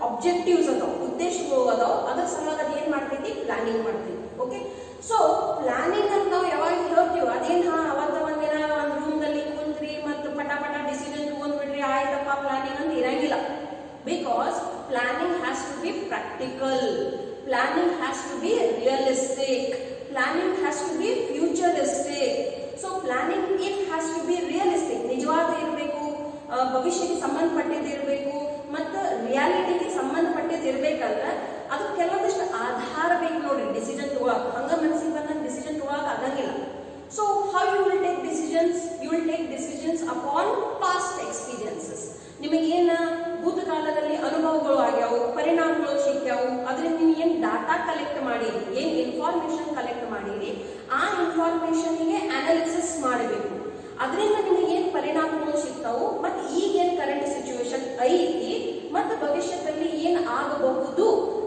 ಆಬ್ಜೆಕ್ಟಿವ್ಸ್ ಅದಾವ, ಉದ್ದೇಶಗಳು ಅದಾವ, ಅದ್ರ ಸಲುವಾಗಿ ಅದು ಏನ್ ಮಾಡ್ತೈತಿ, ಪ್ಲಾನಿಂಗ್ ಮಾಡ್ತೈತಿ. ಓಕೆ, ಸೊ ಪ್ಲಾನಿಂಗ್ ಅಂತ ನಾವು ಯಾವಾಗ ಹೇಳ್ತೀವಿ ಅದೇನ್ ಅವತ್ತ ಒಂದಿನ ಒಂದು ರೂಮ್ದಲ್ಲಿ ಕುಂತ್ರಿ ಮತ್ತು ಪಟ ಡಿಸಿಷನ್ ತಗೊಂಡ್ಬಿಡ್ರಿ ಆಯ್ತಪ್ಪ ಪ್ಲಾನಿಂಗ್ ಅಂತ ಇರಂಗಿಲ್ಲ. Because planning has to be practical, planning has to be realistic, planning has to be futuristic. So planning it has to be realistic, ನಿಜವಾದ ಇರಬೇಕು, ಭವಿಷ್ಯಕ್ಕೆ ಸಂಬಂಧಪಟ್ಟಿದ್ದು ಇರಬೇಕು, ಮತ್ತು ರಿಯಾಲಿಟಿಗೆ ಸಂಬಂಧಪಟ್ಟಿದ್ದು ಇರ್ಬೇಕಂದ್ರೆ ಅದು ಕೆಲವೊಂದಿಷ್ಟು ಆಧಾರ ಬೇಕು ನೋಡ್ರಿ ಡಿಸಿಷನ್ ತಗೊಳಕ್. ಹಂಗ ಮನಸ್ಸಿಗೆ ಬಂದ ಡಿಸಿಷನ್ ತಗೊಳಕ್ ಆಗಂಗಿಲ್ಲ. So how you will take decisions? You will take decisions upon past experiences. ನಿಮಗೇನ ಭೂತಕಾಲದಲ್ಲಿ ಅನುಭವಗಳು ಆಗ್ಯಾವು, ಪರಿಣಾಮಗಳು ಸಿಕ್ಕ್ಯಾವು, ಅದರಿಂದ ನೀವು ಏನ್ ಡಾಟಾ ಕಲೆಕ್ಟ್ ಮಾಡಿರಿ, ಏನ್ ಇನ್ಫಾರ್ಮೇಶನ್ ಕಲೆಕ್ಟ್ ಮಾಡಿರಿ, ಆ ಇನ್ಫಾರ್ಮೇಶನ್ಗೆ ಅನಾಲಿಸಿಸ್ ಮಾಡಬೇಕು. ಅದರಿಂದ ನಿಮಗೆ ಏನ್ ಪರಿಣಾಮಗಳು ಸಿಗ್ತಾವು, ಮತ್ತೆ ಈಗ ಏನ್ ಕರೆಂಟ್ ಸಿಚುವೇಶನ್ ಐತಿ, ಮತ್ತೆ ಭವಿಷ್ಯದಲ್ಲಿ ಏನ್ ಆಗಬಹುದು,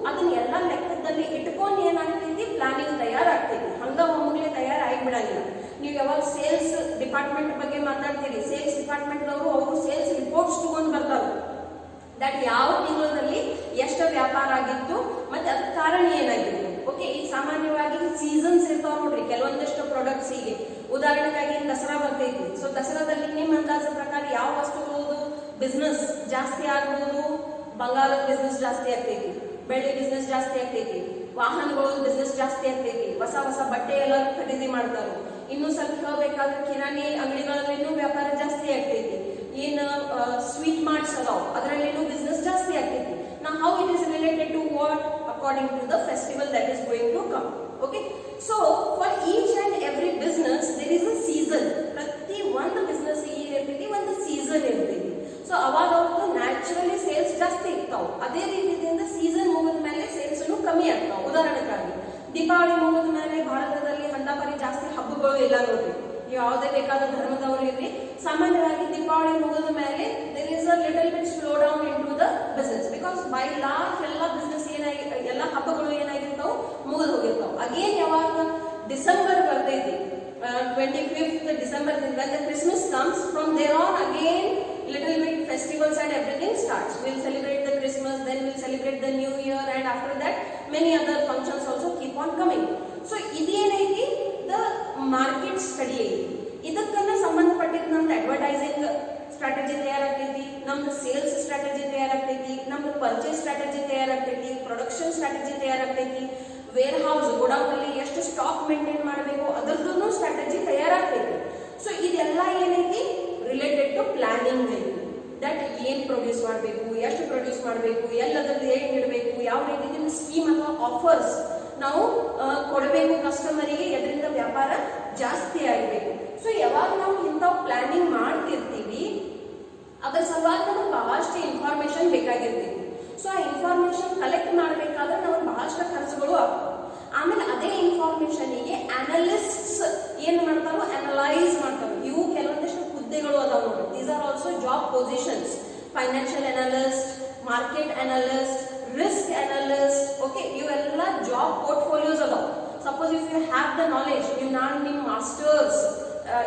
ಅದನ್ನೆಲ್ಲ ಲೆಕ್ಕದಲ್ಲಿ ಇಟ್ಕೊಂಡು ಏನಾಗ್ತೈತಿ, ಪ್ಲಾನಿಂಗ್ ತಯಾರಾಗ್ತೈತಿ. ಹಂಗ ಒಮ್ಮೆ ತಯಾರಾಗಿಬಿಡಂಗಿಲ್ಲ. ನೀವು ಯಾವಾಗ ಸೇಲ್ಸ್ ಡಿಪಾರ್ಟ್ಮೆಂಟ್ ಬಗ್ಗೆ ಮಾತಾಡ್ತೀರಿ, ಸೇಲ್ಸ್ ಡಿಪಾರ್ಟ್ಮೆಂಟ್ ಅವರು ಸೇಲ್ಸ್ ರಿಪೋರ್ಟ್ಸ್ ತಗೊಂಡ್ ಬರ್ತಾರೆ. ದಟ್ ಯಾವ ತಿಂಗಳಲ್ಲಿ ಎಷ್ಟು ವ್ಯಾಪಾರ ಆಗಿತ್ತು, ಮತ್ತೆ ಅದ ಕಾರಣ ಏನಾಗಿತ್ತು. ಓಕೆ, ಈಗ ಸಾಮಾನ್ಯವಾಗಿ ಸೀಸನ್ಸ್ ಇರ್ತಾವ ನೋಡ್ರಿ ಕೆಲವೊಂದಷ್ಟು ಪ್ರಾಡಕ್ಟ್ಸ್. ಈಗ ಉದಾಹರಣೆಗಾಗಿ ದಸರಾ ಬರ್ತೈತಿ. ಸೊ ದಸರಾದಲ್ಲಿ ನಿಮ್ಮ ಅಂದಾಜು ಪ್ರಕಾರ ಯಾವ ವಸ್ತುಗಳು ಬಿಸ್ನೆಸ್ ಜಾಸ್ತಿ ಆಗ್ಬೋದು, ಬಂಗಾರದ ಬಿಸ್ನೆಸ್ ಜಾಸ್ತಿ ಆಗ್ತೈತಿ, ಬೆಳ್ಳಿ ಬಿಸ್ನೆಸ್ ಜಾಸ್ತಿ ಆಗ್ತೈತಿ, ವಾಹನಗಳ ಬಿಸ್ನೆಸ್ ಜಾಸ್ತಿ ಆಗ್ತೈತಿ, ಹೊಸ ಹೊಸ ಬಟ್ಟೆ ಎಲ್ಲ ಖರೀದಿ ಮಾಡ್ತಾರೆ. ಇನ್ನು ಸ್ವಲ್ಪ ಹೇಳ್ಬೇಕಾದ್ರೆ ಕಿರಾಣಿ ಅಂಗಡಿಗಳಲ್ಲಿನೂ ವ್ಯಾಪಾರ ಜಾಸ್ತಿ ಆಗ್ತೈತಿ. ಏನು ಸ್ವೀಟ್ ಮಾರ್ಟ್ಸ್ ಅದಾವ ಅದರಲ್ಲಿನೂ ಬಿಸ್ನೆಸ್ ಜಾಸ್ತಿ ಆಗ್ತೈತಿ. Now how it is related to what? According to the festival that is going to come. Okay, so for each and every business there is a season. ಪ್ರತಿ ಒಂದು ಬಿಸ್ನೆಸ್ ಏನಿರ್ತೈತಿ ಒಂದು season ಇರ್ತೈತಿ. So ಅವಾಗ ಅವ್ರದ್ದು naturally sales ಜಾಸ್ತಿ ಇರ್ತಾವ. ಅದೇ ರೀತಿಯಿಂದ ಸೀಸನ್ ಮುಗಿದ ಮೇಲೆ ಸೇಲ್ಸ್ ಕಮ್ಮಿ ಆಗ್ತಾವ. ಉದಾಹರಣೆಗಾಗಿ ದೀಪಾವಳಿ ಮುಗಿದ ಮೇಲೆ ಭಾರತದಲ್ಲಿ ಹಂದಾಪರಿ ಜಾಸ್ತಿ ಹಬ್ಬಗಳು ಇಲ್ಲ ನೋಡ್ರಿ. ಯಾವುದೇ ಬೇಕಾದ ಧರ್ಮದವರು ಇರ್ಲಿ, ಸಾಮಾನ್ಯವಾಗಿ ದೀಪಾವಳಿ ಮುಗಿದ ಮೇಲೆ there is a little bit slow down into the business. Because by large ಎಲ್ಲ ಬಿಸ್ನೆಸ್ ಎಲ್ಲ ಹಬ್ಬಗಳು ಏನಾಗಿರ್ತಾವ ಮುಗಿದು ಹೋಗಿರ್ತಾವ. ಅಗೇನ್ ಯಾವಾಗ ಡಿಸೆಂಬರ್ ಬರ್ತೈತಿ, 25th December, when the Christmas comes, from there on again little bit festivals and everything starts. We'll celebrate the Christmas, then we'll celebrate the New Year, and after that many other functions also keep on coming. So iದೇನೈತಿ the market study ಐತಿ. ಇದಕ್ಕನ್ನ ಸಂಬಂಧಪಟ್ಟಿದ್ದು ನಮ್ದು advertising strategy ತಯಾರಾಗ್ತೈತಿ, ನಮ್ದು sales strategy ತಯಾರಾಗ್ತೈತಿ, ನಮ್ದು purchase strategy ತಯಾರಾಗ್ತೈತಿ, production strategy ತಯಾರಾಗ್ತೈತಿ, warehouse godown ಅಲ್ಲಿ ಎಷ್ಟು ಸ್ಟಾಕ್ ಮೇಂಟೈನ್ ಮಾಡಬೇಕು ಅದರದ್ದು ಸ್ಟ್ರಾಟಜಿ ತಯಾರಾಗ್ತೈತಿ. ಸೊ ಇದೆಲ್ಲ ಏನೈತಿ ರಿಲೇಟೆಡ್ ಟು ಪ್ಲಾನಿಂಗ್ ಐತಿ. ದಟ್ ಏನ್ ಪ್ರೊಡ್ಯೂಸ್ ಮಾಡಬೇಕು, ಎಷ್ಟು ಪ್ರೊಡ್ಯೂಸ್ ಮಾಡಬೇಕು, ಎಲ್ಲದ್ರಲ್ಲಿ ಏನ್ ಇಡಬೇಕು, ಯಾವ ರೀತಿ ಸ್ಕೀಮ್ ಅಥವಾ ಆಫರ್ಸ್ ನಾವು ಕೊಡಬೇಕು ಕಸ್ಟಮರಿಗೆ, ಅದರಿಂದ ವ್ಯಾಪಾರ ಜಾಸ್ತಿ ಆಗಬೇಕು. ಸೊ ಯಾವಾಗ ನಾವು ಇಂಥವು ಪ್ಲಾನಿಂಗ್ ಮಾಡ್ತಿರ್ತೀವಿ ಅದರ ಸಲುವಾಗಿ ನಮಗೆ ಬಹಳಷ್ಟು ಇನ್ಫಾರ್ಮೇಶನ್ ಬೇಕಾಗಿರ್ತೈತಿ. ಸೊ ಆ ಇನ್ಫಾರ್ಮೇಶನ್ ಕಲೆಕ್ಟ್ ಮಾಡಬೇಕಾದ್ರೆ ನಮಗೆ ಬಹಳಷ್ಟು ಖರ್ಚುಗಳು ಆಗ್ತವೆ. ಆಮೇಲೆ ಅದೇ ಇನ್ಫಾರ್ಮೇಶನ್ಗೆ ಅನಲಿಸ್ಟ್ಸ್ ಏನ್ ಮಾಡ್ತಾರೋ ಅನಲೈಸ್ ಮಾಡ್ತಾರೆ. ಇವು ಕೆಲವೊಂದಿಷ್ಟು ಹುದ್ದೆಗಳು ಅದಾವ ನೋಡಿ. These are also job positions. Financial analyst, market analyst, risk analyst. Okay, ಇವೆಲ್ಲ ಜಾಬ್ ಪೋರ್ಟ್ಫೋಲಿಯೋಸ್ ಅದಾವ. Suppose if you have the knowledge, ನೀವು ನಾನು ನಿಮ್ಮ ಮಾಸ್ಟರ್ಸ್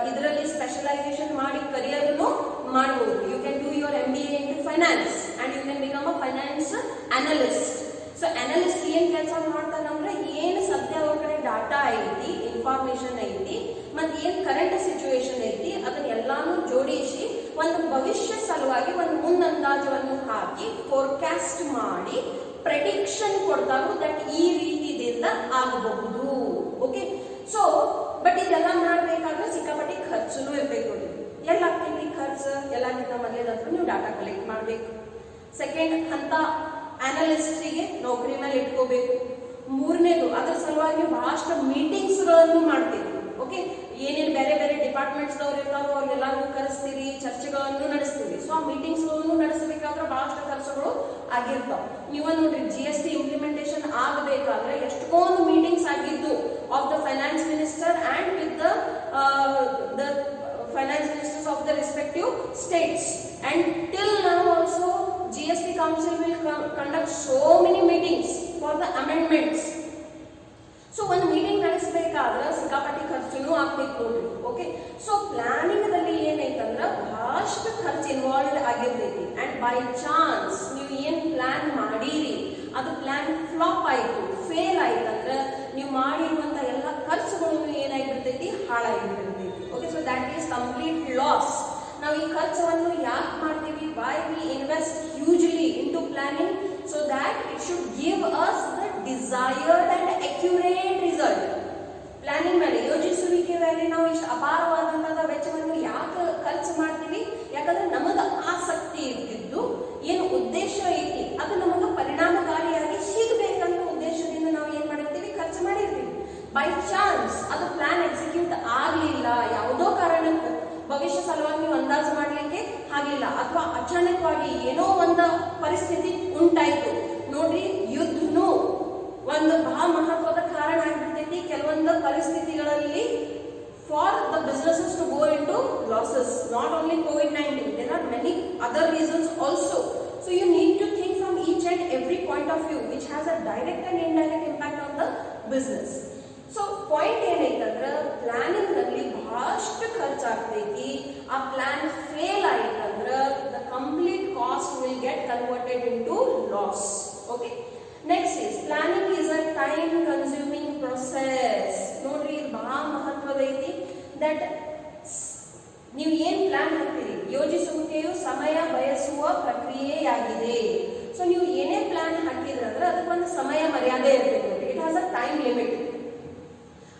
ಇದರಲ್ಲಿ ಸ್ಪೆಷಲೈಸೇಷನ್ ಮಾಡಿ ಕರಿಯರ್ನು ಮಾಡಬಹುದು. You can do your MBA in finance and you can become a finance analyst. So analyst ಏನ್ ಕೆಲಸ ಮಾಡ್ತಾರೆ ಅಂದ್ರೆ ಏನು ಸದ್ಯ ಅವ್ರ ಕಡೆ ಡಾಟಾ ಐತಿ, ಇನ್ಫಾರ್ಮೇಶನ್ ಐತಿ, ಮತ್ತೆ ಏನ್ ಕರೆಂಟ್ ಸಿಚುವೇಶನ್ ಐತಿ ಅದನ್ನೆಲ್ಲಾನು ಜೋಡಿಸಿ ಒಂದು ಭವಿಷ್ಯ ಸಲುವಾಗಿ ಒಂದು ಮುಂದಂದಾಜವನ್ನು ಹಾಕಿ ಫೋರ್ಕಾಸ್ಟ್ ಮಾಡಿ ಪ್ರೆಡಿಕ್ಷನ್ ಕೊಡ್ತಾರೋ ದಟ್ ಈ ರೀತಿಯಿಂದ ಆಗಬಹುದು. ಓಕೆ, ಸೊ ಬಟ್ ಇದೆಲ್ಲ ಮಾಡಬೇಕಾದ್ರೆ ಸಿಕ್ಕಾಪಟ್ಟಿ ಖರ್ಚುನು ಇರ್ಬೇಕು ನೋಡಿ. ಎಲ್ಲ ಆಗ್ತೈತಿ ಖರ್ಚು, ಎಲ್ಲಕ್ಕಿಂತ ಮೊದಲೇದಂತೂ ನೀವು ಡಾಟಾ ಕಲೆಕ್ಟ್ ಮಾಡಬೇಕು. ಸೆಕೆಂಡ್ ಹಂತ ಅನಲಿಸ್ಟ್ರಿಗೆ ನೌಕರಿ ಮೇಲೆ ಇಟ್ಕೋಬೇಕು. ಮೂರನೇದು ಅದರ ಸಲುವಾಗಿ ಬಹಳಷ್ಟು ಮೀಟಿಂಗ್ಸ್ ಗಳನ್ನು ಮಾಡ್ತೀವಿ. ಓಕೆ, ಏನೇನು ಬೇರೆ ಬೇರೆ ಡಿಪಾರ್ಟ್ಮೆಂಟ್ಸ್ ದವ್ರು ಇರ್ತಾರೋ ಅವ್ರಿಗೆಲ್ಲರೂ ಕರೆಸ್ತೀರಿ, ಚರ್ಚೆಗಳನ್ನು ನಡೆಸ್ತೀವಿ. ಸೊ ಆ ಮೀಟಿಂಗ್ಸ್ ಗಳನ್ನು ನಡೆಸಬೇಕಾದ್ರೆ ಬಹಳಷ್ಟು ಖರ್ಚುಗಳು ಆಗಿರ್ತಾವ. ನೀವ ನೋಡ್ರಿ GST ಇಂಪ್ಲಿಮೆಂಟೇಷನ್ ಆಗಬೇಕಾದ್ರೆ ಎಷ್ಟೊಂದು ಮೀಟಿಂಗ್ಸ್ ಆಗಿದ್ದು of the finance minister and with the finance ministers of the respective states, and till now also GST council will conduct so many meetings for the amendments. So one meeting ನಡೆಸಬೇಕಾದ್ರೆ ಸಿಕ್ಕಾಪಟ್ಟಿ ಖರ್ಚುನು ಆಗ್ಬೇಕು ನೋಡ್ರಿ. Okay, so planning ದಲ್ಲಿ ಏನೈತಂದ್ರ ಬಹಳಷ್ಟು ಖರ್ಚು involve ಆಗಿರ್ತೈತಿ. And by chance ನೀವು ಏನ್ plan ಮಾಡಿರಿ ಅದು ಪ್ಲಾನ್ ಫ್ಲಾಪ್ ಆಯ್ತು, ಫೇಲ್ ಆಯ್ತಂದ್ರ ನೀವು ಮಾಡಿರುವಂತ ಎಲ್ಲ ಖರ್ಚುಗಳು ಏನಾಗಿರ್ತೈತಿ ಹಾಳಾಗಿರ್ತೈತಿ. Okay, so that is complete loss. ನಾವು ಈ ಖರ್ಚವನ್ನು ಯಾಕೆ ಮಾಡ್ತೀವಿ? Why we invest hugely into planning, so that it should give us the desired and accurate result. Planning ಮೇಲೆ ಯೋಜಿಸುವಿಕೆ ಮೇಲೆ ನಾವು ಇಷ್ಟು ಅಪಾರವಾದಂತಹ ವೆಚ್ಚವನ್ನು ಯಾಕೆ ಖರ್ಚು ಮಾಡ್ತೀವಿ? ಯಾಕಂದ್ರೆ ನಮಗ ಆಸಕ್ತಿ ಇರ್ತಿದ್ದು ಏನು ಉದ್ದೇಶ ಐತಿ ಅದು ನಮಗ ಪರಿಣಾಮಕಾರಿಯಾಗಿ ಸಿಗಬೇಕನ್ನೋ ಉದ್ದೇಶದಿಂದ ನಾವು ಏನ್ ಮಾಡಿರ್ತೀವಿ, ಖರ್ಚು ಮಾಡಿರ್ತೀವಿ. ಬೈ ಚಾನ್ಸ್ ಅದು ಪ್ಲಾನ್ ಎಕ್ಸಿಕ್ಯೂಟ್ ಆಗ್ಲಿಲ್ಲ, ಯಾವುದೋ ಕಾರಣಕ್ಕೆ ಭವಿಷ್ಯ ಸಲುವಾಗಿ ನೀವು ಅಂದಾಜು ಮಾಡ್ಲಿಕ್ಕೆ ಆಗ್ಲಿಲ್ಲ, ಅಥವಾ ಅಚಾನಕವಾಗಿ ಏನೋ ಒಂದು ಪರಿಸ್ಥಿತಿ ಉಂಟಾಯ್ತು ನೋಡ್ರಿ. ಯುದ್ಧನು ಒಂದು ಬಹಳ ಮಹತ್ವದ ಕಾರಣ ಆಗಿರ್ತೈತಿ ಕೆಲವೊಂದು ಪರಿಸ್ಥಿತಿಗಳಲ್ಲಿ for the businesses to go into losses. Not only COVID-19, there are many other reasons also. So you need to think from each and every point of view which has a direct and indirect impact on the business. So point ಏನೈತಂದ್ರೆ planning ನಲ್ಲಿ ಬಹಳಷ್ಟು ಖರ್ಚಾಗ್ತೈತಿ. ಆ plan fail ಆಯ್ತಂದ್ರೆ the complete cost will get converted into loss. Okay, next is planning is a time consuming process. ನೋಡ್ರಿ ಇದು ಬಹಳ ಮಹತ್ವದ ಐತಿ. ದಟ್ ನೀವು ಏನ್ ಪ್ಲಾನ್ ಹಾಕ್ತೀರಿ ಯೋಜಿಸುವಿಕೆಯು ಸಮಯ ಸಮಯ ಬಯಸುವ ಪ್ರಕ್ರಿಯೆಯಾಗಿದೆ. ಸೊ ನೀವು ಏನೇ ಪ್ಲಾನ್ ಹಾಕಿದ್ರೆ ಅಂದ್ರೆ ಅದಕ್ಕೊಂದು ಸಮಯ ಮರ್ಯಾದೆ ಇರಬೇಕು. It has a time limit.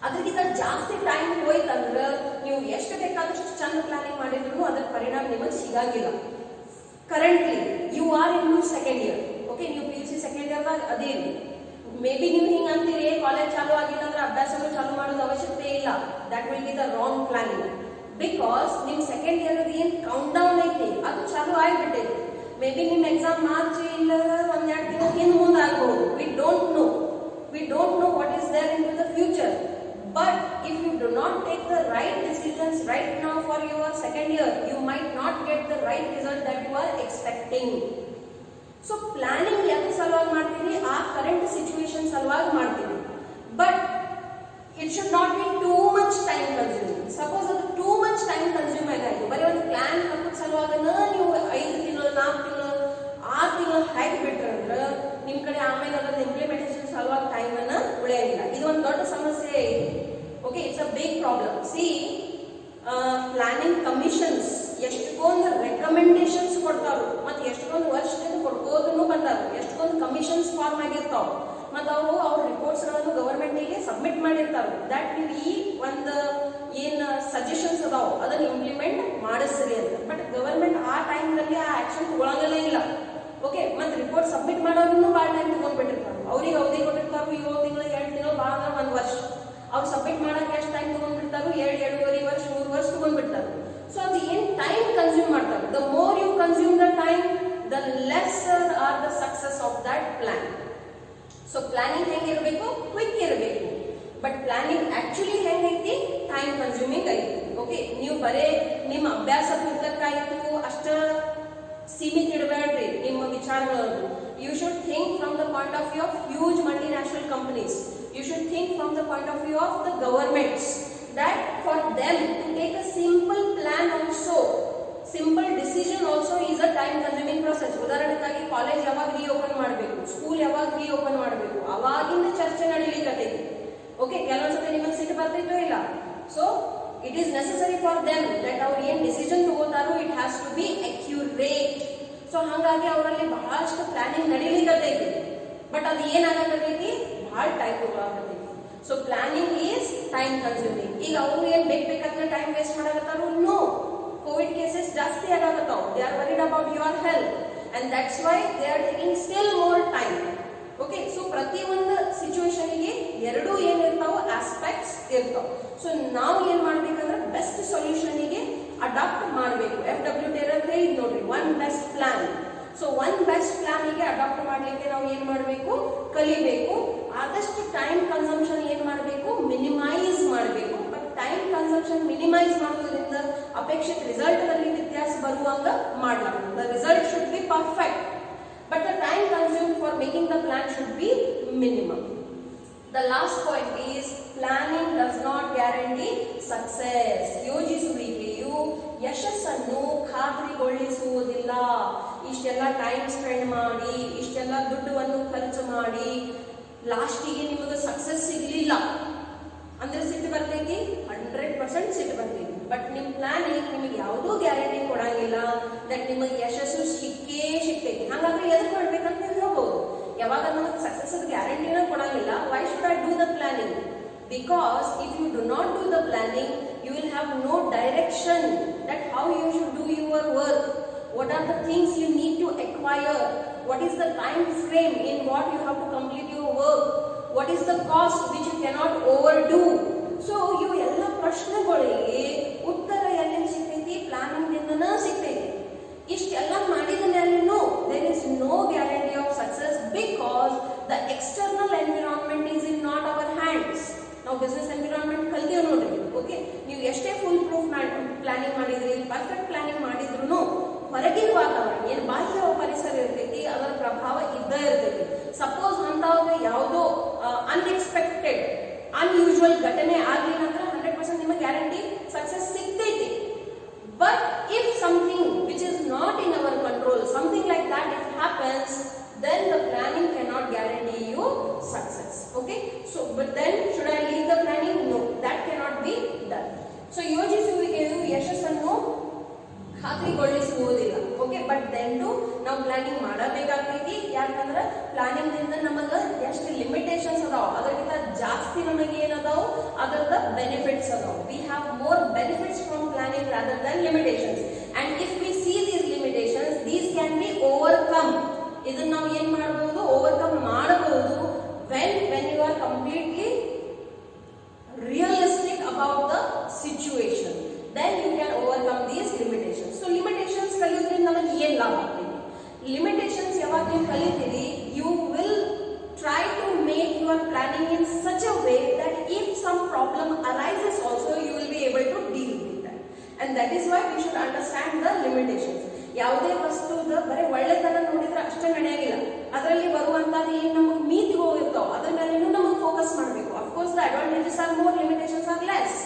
ಅದಕ್ಕಿಂತ ಜಾಸ್ತಿ ಟೈಮ್ ಹೋಯ್ತಂದ್ರೆ ನೀವು ಎಷ್ಟು ಬೇಕಾದಷ್ಟು ಚಂದ ಪ್ಲಾನಿಂಗ್ ಮಾಡಿದ್ರು ಅದರ ಪರಿಣಾಮ ನಿಮಗೆ ಸಿಗಂಗಿಲ್ಲ. Currently you are in second year. Okay, ನೀವು PUC ಸೆಕೆಂಡ್ ಇಯರ್ದಾಗ ಅದೇರಿ. ಮೇ ಬಿ ನೀವು ಹಿಂಗೆ ಅಂತೀರಿ ಕಾಲೇಜ್ ಚಾಲು ಆಗಿಲ್ಲ ಅಂದ್ರೆ ಅಭ್ಯಾಸಗಳು ಚಾಲು ಮಾಡೋದು ಅವಶ್ಯಕತೆ ಇಲ್ಲ. That will be the wrong planning. Because ನಿಮ್ ಸೆಕೆಂಡ್ ಇಯರ್ ಏನ್ ಕೌಂಟ್ ಡೌನ್ ಐತಿ ಅದು ಚಾಲು ಆಗಿಬಿಟ್ಟೈತಿ. ಮೇ ಬಿ ನಿಮ್ ಎಕ್ಸಾಮ್ ಮಾರ್ಚ್ ಇಲ್ಲ ಒಂದೆರಡು ತಿಂಗಳು ಹಿಂದೆ ಮುಂದೆ ಆಗ್ಬಹುದು. We don't know what is there in the future. But if you do not take the right decisions right now for your second year, you might not get the right result that you are expecting. So planning ಯಾಕೆ ಸಲುವಾಗಿ ಮಾಡ್ತೀವಿ? ಆ current situation ಸಲುವಾಗಿ ಮಾಡ್ತೀವಿ. But it should not be too much time consuming. Suppose ಅದು too much time consume ಆಗಾಯ್ತು, ಬರೀ ಒಂದು plan ಹಾಕೋದ್ ಸಲುವಾಗನ ನೀವು 5 ತಿಂಗಳು 4 ತಿಂಗಳು 6 ತಿಂಗಳು ಹಾಕಿ ಬಿಟ್ರಂದ್ರೆ ನಿಮ್ ಕಡೆ ಆಮೇಲೆ ಅದನ್ನ ಇಂಪ್ಲಿಮೆಂಟೇಷನ್ ಸಲುವಾಗಿ ಟೈಮ್ ಅನ್ನ ಉಳಿಯಂಗಿಲ್ಲ. ಇದು ಒಂದು ದೊಡ್ಡ ಸಮಸ್ಯೆ ಐತಿ. Okay, it's a big problem. See planning commissions ಎಷ್ಟೊಂದು ರೆಕಮೆಂಡೇಶನ್ಸ್ ಕೊಡ್ತಾರು, ಮತ್ತೆ ಎಷ್ಟೊಂದು ವರ್ಷದಿಂದ ಕೊಡ್ಕೋದನ್ನು ಬಂದಾರು, ಎಷ್ಟೊಂದು ಕಮಿಷನ್ಸ್ ಫಾರ್ಮ್ ಆಗಿರ್ತಾವ, ಮತ್ತು ಅವರು ಅವ್ರ ರಿಪೋರ್ಟ್ಸ್ ಗಳನ್ನು ಗವರ್ಮೆಂಟಿಗೆ ಸಬ್ಮಿಟ್ ಮಾಡಿರ್ತಾರೆ. ದಟ್ ನೀವು ಈ ಒಂದು ಏನ್ ಸಜೆಷನ್ಸ್ ಅದಾವ ಅದನ್ನ ಇಂಪ್ಲಿಮೆಂಟ್ ಮಾಡಿಸ್ರಿ ಅಂತ. ಬಟ್ ಗವರ್ಮೆಂಟ್ ಆ ಟೈಮ್ನಲ್ಲಿ ಆ ಆಕ್ಷನ್ ತಗೊಳಂಗಲೇ ಇಲ್ಲ. ಓಕೆ, ಮತ್ತೆ ರಿಪೋರ್ಟ್ ಸಬ್ಮಿಟ್ ಮಾಡೋದನ್ನು ಭಾಳ ಟೈಮ್ ತಗೊಂಡ್ಬಿಟ್ಟಿರ್ತಾರೆ. ಅವ್ರಿಗೆ ಅವಧಿ ಕೊಟ್ಟಿರ್ತಾರು 7 ತಿಂಗಳು 2 ತಿಂಗಳು, ಭಾಳ ಅಂದ್ರೆ 1 ವರ್ಷ. ಅವ್ರು ಸಬ್ಮಿಟ್ ಮಾಡಕ್ಕೆ ಎಷ್ಟು ಟೈಮ್ ತಗೊಂಡ್ಬಿಡ್ತಾರು? 2.5 ವರ್ಷ 3 ವರ್ಷ ತಗೊಂಡ್ಬಿಡ್ತಾರೆ. ಸೊ ಅದು ಏನ್ ಟೈಮ್ ಕನ್ಸ್ಯೂಮ್ ಮಾಡ್ತಾರೆ. The more you consume the time, the lesser are the success of that plan. So planning ಹೆಂಗಿರಬೇಕು? ಕ್ವಿಕ್ ಇರಬೇಕು. ಬಟ್ ಪ್ಲಾನಿಂಗ್ ಆಕ್ಚುಲಿ ಹೆಂಗೈತಿ? ಟೈಮ್ ಕನ್ಸ್ಯೂಮಿಂಗ್ ಐತಿ. ಓಕೆ, ನೀವು ಬರೇ ನಿಮ್ಮ ಅಭ್ಯಾಸ ಪೂರ್ತಕ್ಕಾಯ್ತು ಅಷ್ಟ ಸೀಮಿತ ಇಡಬೇಡ್ರಿ ನಿಮ್ಮ ವಿಚಾರಗಳನ್ನು. You should think from the point of view of huge multinational companies. You should think from the point of view of the governments, that for them to take a simple plan also, simple decision also is a time consuming process. ಉದಾಹರಣೆಗಾಗಿ college ಯಾವಾಗ reopen ಮಾಡಬೇಕು, school ಯಾವಾಗ reopen ಮಾಡಬೇಕು, ಅವಾಗಿಂದ ಚರ್ಚೆ ನಡೀಲಿಕ್ಕತ್ತೈತಿ. Okay, ಕೆಲವೊಂದ್ಸತಿ ನಿಮಗೆ ಸಿಟ್ಟು ಬರ್ತೈತೋ ಇಲ್ಲ. So it is necessary for them that ಅವ್ರು ಏನ್ ಡಿಸಿಷನ್ ತಗೋತಾರೋ it has to be accurate. So ಹಾಗಾಗಿ ಅವರಲ್ಲಿ ಬಹಳಷ್ಟು ಪ್ಲಾನಿಂಗ್ ನಡೀಲಿಕ್ಕತ್ತೈತಿ. ಬಟ್ ಅದು ಏನಾಗತ್ತೈತಿ? ಭಾಳ ಟೈಮ್ ತಗೊಳಕತ್ತೈತಿ. So planning is time consuming. ಈಗ ಅವ್ರು ಏನ್ ಬೇಕಾದ್ರೆ ಟೈಮ್ ವೇಸ್ಟ್ ಮಾಡಕತ್ತಾರು? ನೋ. ಕೋವಿಡ್ ಕೇಸಸ್ ಜಾಸ್ತಿ ಆಗತ್ತಾವ. They are worried about your health and that's why they are taking still more time. Okay, so ಪ್ರತಿ ಒಂದು ಸಿಚುವೇಶನ್ಗೆ ಎರಡೂ ಏನಿರ್ತಾವ ಆಸ್ಪೆಕ್ಟ್ಸ್ ಇರ್ತಾವ. ಸೊ ನಾವು ಏನ್ ಮಾಡ್ಬೇಕಂದ್ರೆ ಬೆಸ್ಟ್ ಸೊಲ್ಯೂಷನ್ಗೆ ಅಡಾಪ್ಟ್ ಮಾಡಬೇಕು. FW ಟೇಲರ್ ಹೇಳಿದ್ ನೋಡ್ರಿ, one best plan. So one best ಪ್ಲಾನಿಗೆ ಅಡಾಪ್ಟ್ ಮಾಡ್ಲಿಕ್ಕೆ ನಾವು ಏನ್ ಮಾಡಬೇಕು? ಕಲಿಬೇಕು. ಆದಷ್ಟು ಟೈಮ್ ಕನ್ಸಂಪ್ಷನ್ ಏನ್ ಮಾಡಬೇಕು? ಮಿನಿಮೈಸ್ ಮಾಡಬೇಕು. ಬಟ್ ಟೈಮ್ ಕನ್ಸಂಪ್ಷನ್ ಮಿನಿಮೈಸ್ ಮಾಡೋದ್ರಿಂದ ಅಪೇಕ್ಷಿತ ರಿಸಲ್ಟ್ ನಲ್ಲಿ ವ್ಯತ್ಯಾಸ ಬರುವಂಗ ಮಾಡಲಾಗುತ್ತೆ. The result should be perfect, but the time consume for making the plan should be minimum. The last point is planning does not guarantee success. ಯೋಜಿಸುವಿಕೆಯು ಯಶಸ್ಸನ್ನು ಖಾತ್ರಿಗೊಳಿಸುವುದಿಲ್ಲ. ಇಷ್ಟೆಲ್ಲ time spend ಮಾಡಿ, ಇಷ್ಟೆಲ್ಲ ದುಡ್ಡನ್ನು ಖರ್ಚು ಮಾಡಿ, ಲಾಸ್ಟಿಗೆ ನಿಮಗೆ ಸಕ್ಸಸ್ ಸಿಗ್ಲಿಲ್ಲ ಅಂದ್ರೆ ಸಿಟ್ಟು ಬರ್ತೈತಿ? 100% ಸಿಟ್ಟು ಬರ್ತೈತಿ. ಬಟ್ ನಿಮ್ ಪ್ಲಾನಿಂಗ್ ನಿಮಗೆ ಯಾವುದೂ ಗ್ಯಾರಂಟಿ ಕೊಡಂಗಿಲ್ಲ ದಟ್ ನಿಮಗೆ ಯಶಸ್ಸು ಸಿಗ್ತೈತಿ. ಹಾಗಾದ್ರೆ ಎದಕ್ಕೆ ಮಾಡ್ಬೇಕಂತ ಹೇಳ್ಬೋದು. ಯಾವಾಗ ನಮಗೆ ಸಕ್ಸಸ್ ಗ್ಯಾರಂಟಿನ ಕೊಡಂಗಿಲ್ಲ, why should I do the planning? Because if you do not do the planning, you will have no direction that how you should do your work. What are the things you need to acquire? What is the time frame in what you have to complete your work? What is the cost which you cannot overdo? So you ಎಲ್ಲ ಪ್ರಶ್ನೆಗಳಿಗೆ ಉತ್ತರ ಎಲ್ಲಿ ಸಿಗ್ತೈತಿ? Planning ಇಂದನ ಸಿಗ್ತೈತಿ. ಇಷ್ಟೆಲ್ಲ ಮಾಡಿದ ಮೇಲೂ there is no guarantee of success because the external environment is in not our hands. ನಾವು ಬಿಸ್ನೆಸ್ ಎನ್ವಿರಾನ್ಮೆಂಟ್ ಕಲ್ತೀವಿ ನೋಡ್ರಿ. ಓಕೆ, ನೀವು ಎಷ್ಟೇ ಫುಲ್ ಪ್ರೂಫ್ ಪ್ಲಾನಿಂಗ್ ಮಾಡಿದ್ರಿ, ಪರ್ಫೆಕ್ಟ್ ಪ್ಲಾನಿಂಗ್ ಮಾಡಿದ್ರು ಹೊರಗಿನ ವಾತಾವರಣ ಏನು ಬಾಹ್ಯ ಪರಿಸರ ಇರ್ತೈತಿ, ಅದರ ಪ್ರಭಾವ ಇದ್ದೇ ಇರ್ತೈತಿ. ಸಪೋಸ್ ಅಂತಾವಾಗ ಯಾವುದೋ ಅನ್ಎಕ್ಸ್ಪೆಕ್ಟೆಡ್ ಅನ್ಯೂಶುವಲ್ ಘಟನೆ ಆಗ್ಲಿಲ್ಲ ಅಂದ್ರೆ 100% ನಿಮಗೆ ಗ್ಯಾರಂಟಿ ಸಕ್ಸಸ್ ಸಿಗ್ತೈತಿ. But if something which is not in our control, something like that if happens, then the planning cannot guarantee you success. Okay, so but then should I leave the planning? No, that cannot be done. So ಯೋಜಿಸುವಿಕೆಯು ಯಶಸ್ಸನ್ನು ಖಾತ್ರಿಗೊಳಿಸುವ ಸಿಗುವುದಿಲ್ಲ. Okay, but then to ನಾವು planning ಮಾಡಬೇಕಾಗ್ತೈತಿ. ಯಾಕಂದ್ರೆ planning ದಿಂದ ನಮಗ ಎಷ್ಟು limitations ಅದಾವ ಅದಕ್ಕಿಂತ ಜಾಸ್ತಿ ನಮಗೆ ಏನದಾವ ಅದರದ ಬೆನಿಫಿಟ್ಸ್ ಅದಾವ. We have more benefits from planning rather than limitations. And if we see these limitations, these can be overcome. ಇದನ್ನ ನಾವು ಏನ್ ಮಾಡಬಹುದು, ಓವರ್ಕಮ್ ಮಾಡಬಹುದು when you are completely realistic about the situation, then you can overcome these limitations. So limitations ಕಲಿಯೋದ್ರಿಂದ ನಮಗೆ ಏನು ಲಾಭ ಆಗ್ತದೆ? ಲಿಮಿಟೇಷನ್ಸ್ ಯಾವಾಗ ನೀವು ಕಲಿತೀರಿ, you will try to make your planning in such a way that if some problem arises also you will be able to deal with that. And that is why we should understand the limitations. ಯಾವುದೇ ವಸ್ತುದ ಬರೀ ಒಳ್ಳೆತನ ನೋಡಿದ್ರೆ ಅಷ್ಟೇ ನಡೆಯಾಗಿಲ್ಲ. ಅದರಲ್ಲಿ ಬರುವಂತದ್ದು ಏನು ನಮಗೆ ಮಿತಿಗಳು ಇರ್ತಾವ, ಅದ್ರ ಮೇಲೇನು ನಮಗೆ ಫೋಕಸ್ ಮಾಡಬೇಕು. Of course the advantages are more, limitations are less.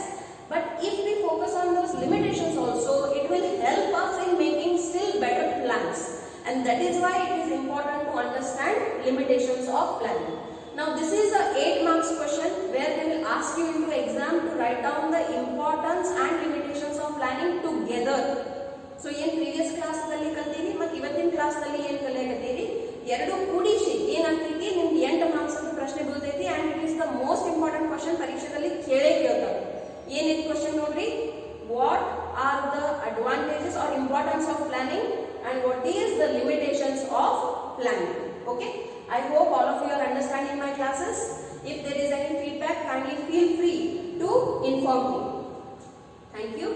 But if we focus on those limitations also, it will help us in making still better plans. And that is why it is important to understand limitations of planning. Now this is a 8 marks question where they will ask you into exam to write down the importance and limitations of planning together. So ಏನು previous class ದಲ್ಲಿ ಕಲ್ತೀರಿ ಮತ್ತು ಇವತ್ತಿನ class ದಲ್ಲಿ ಏನು ಕಲಿಯಕತ್ತೀರಿ, ಎರಡು ಕೂಡಿಸಿ ಏನಾಗ್ತೈತಿ ನಿಮ್ಗೆ 8 ಮಾರ್ಕ್ಸ್ ಅಂತ ಪ್ರಶ್ನೆ ಬೀಳ್ತೈತಿ. And it is the most important question, ಪರೀಕ್ಷೆದಲ್ಲಿ ಕೇಳ್ತಾರೆ. ಏನೈತಿ ಕ್ವಶನ್ ನೋಡ್ರಿ, what are the advantages or importance of planning and what is the limitations of planning. Okay, I hope all of you are understanding my classes. If there is any feedback, kindly feel free to inform me. Thank you.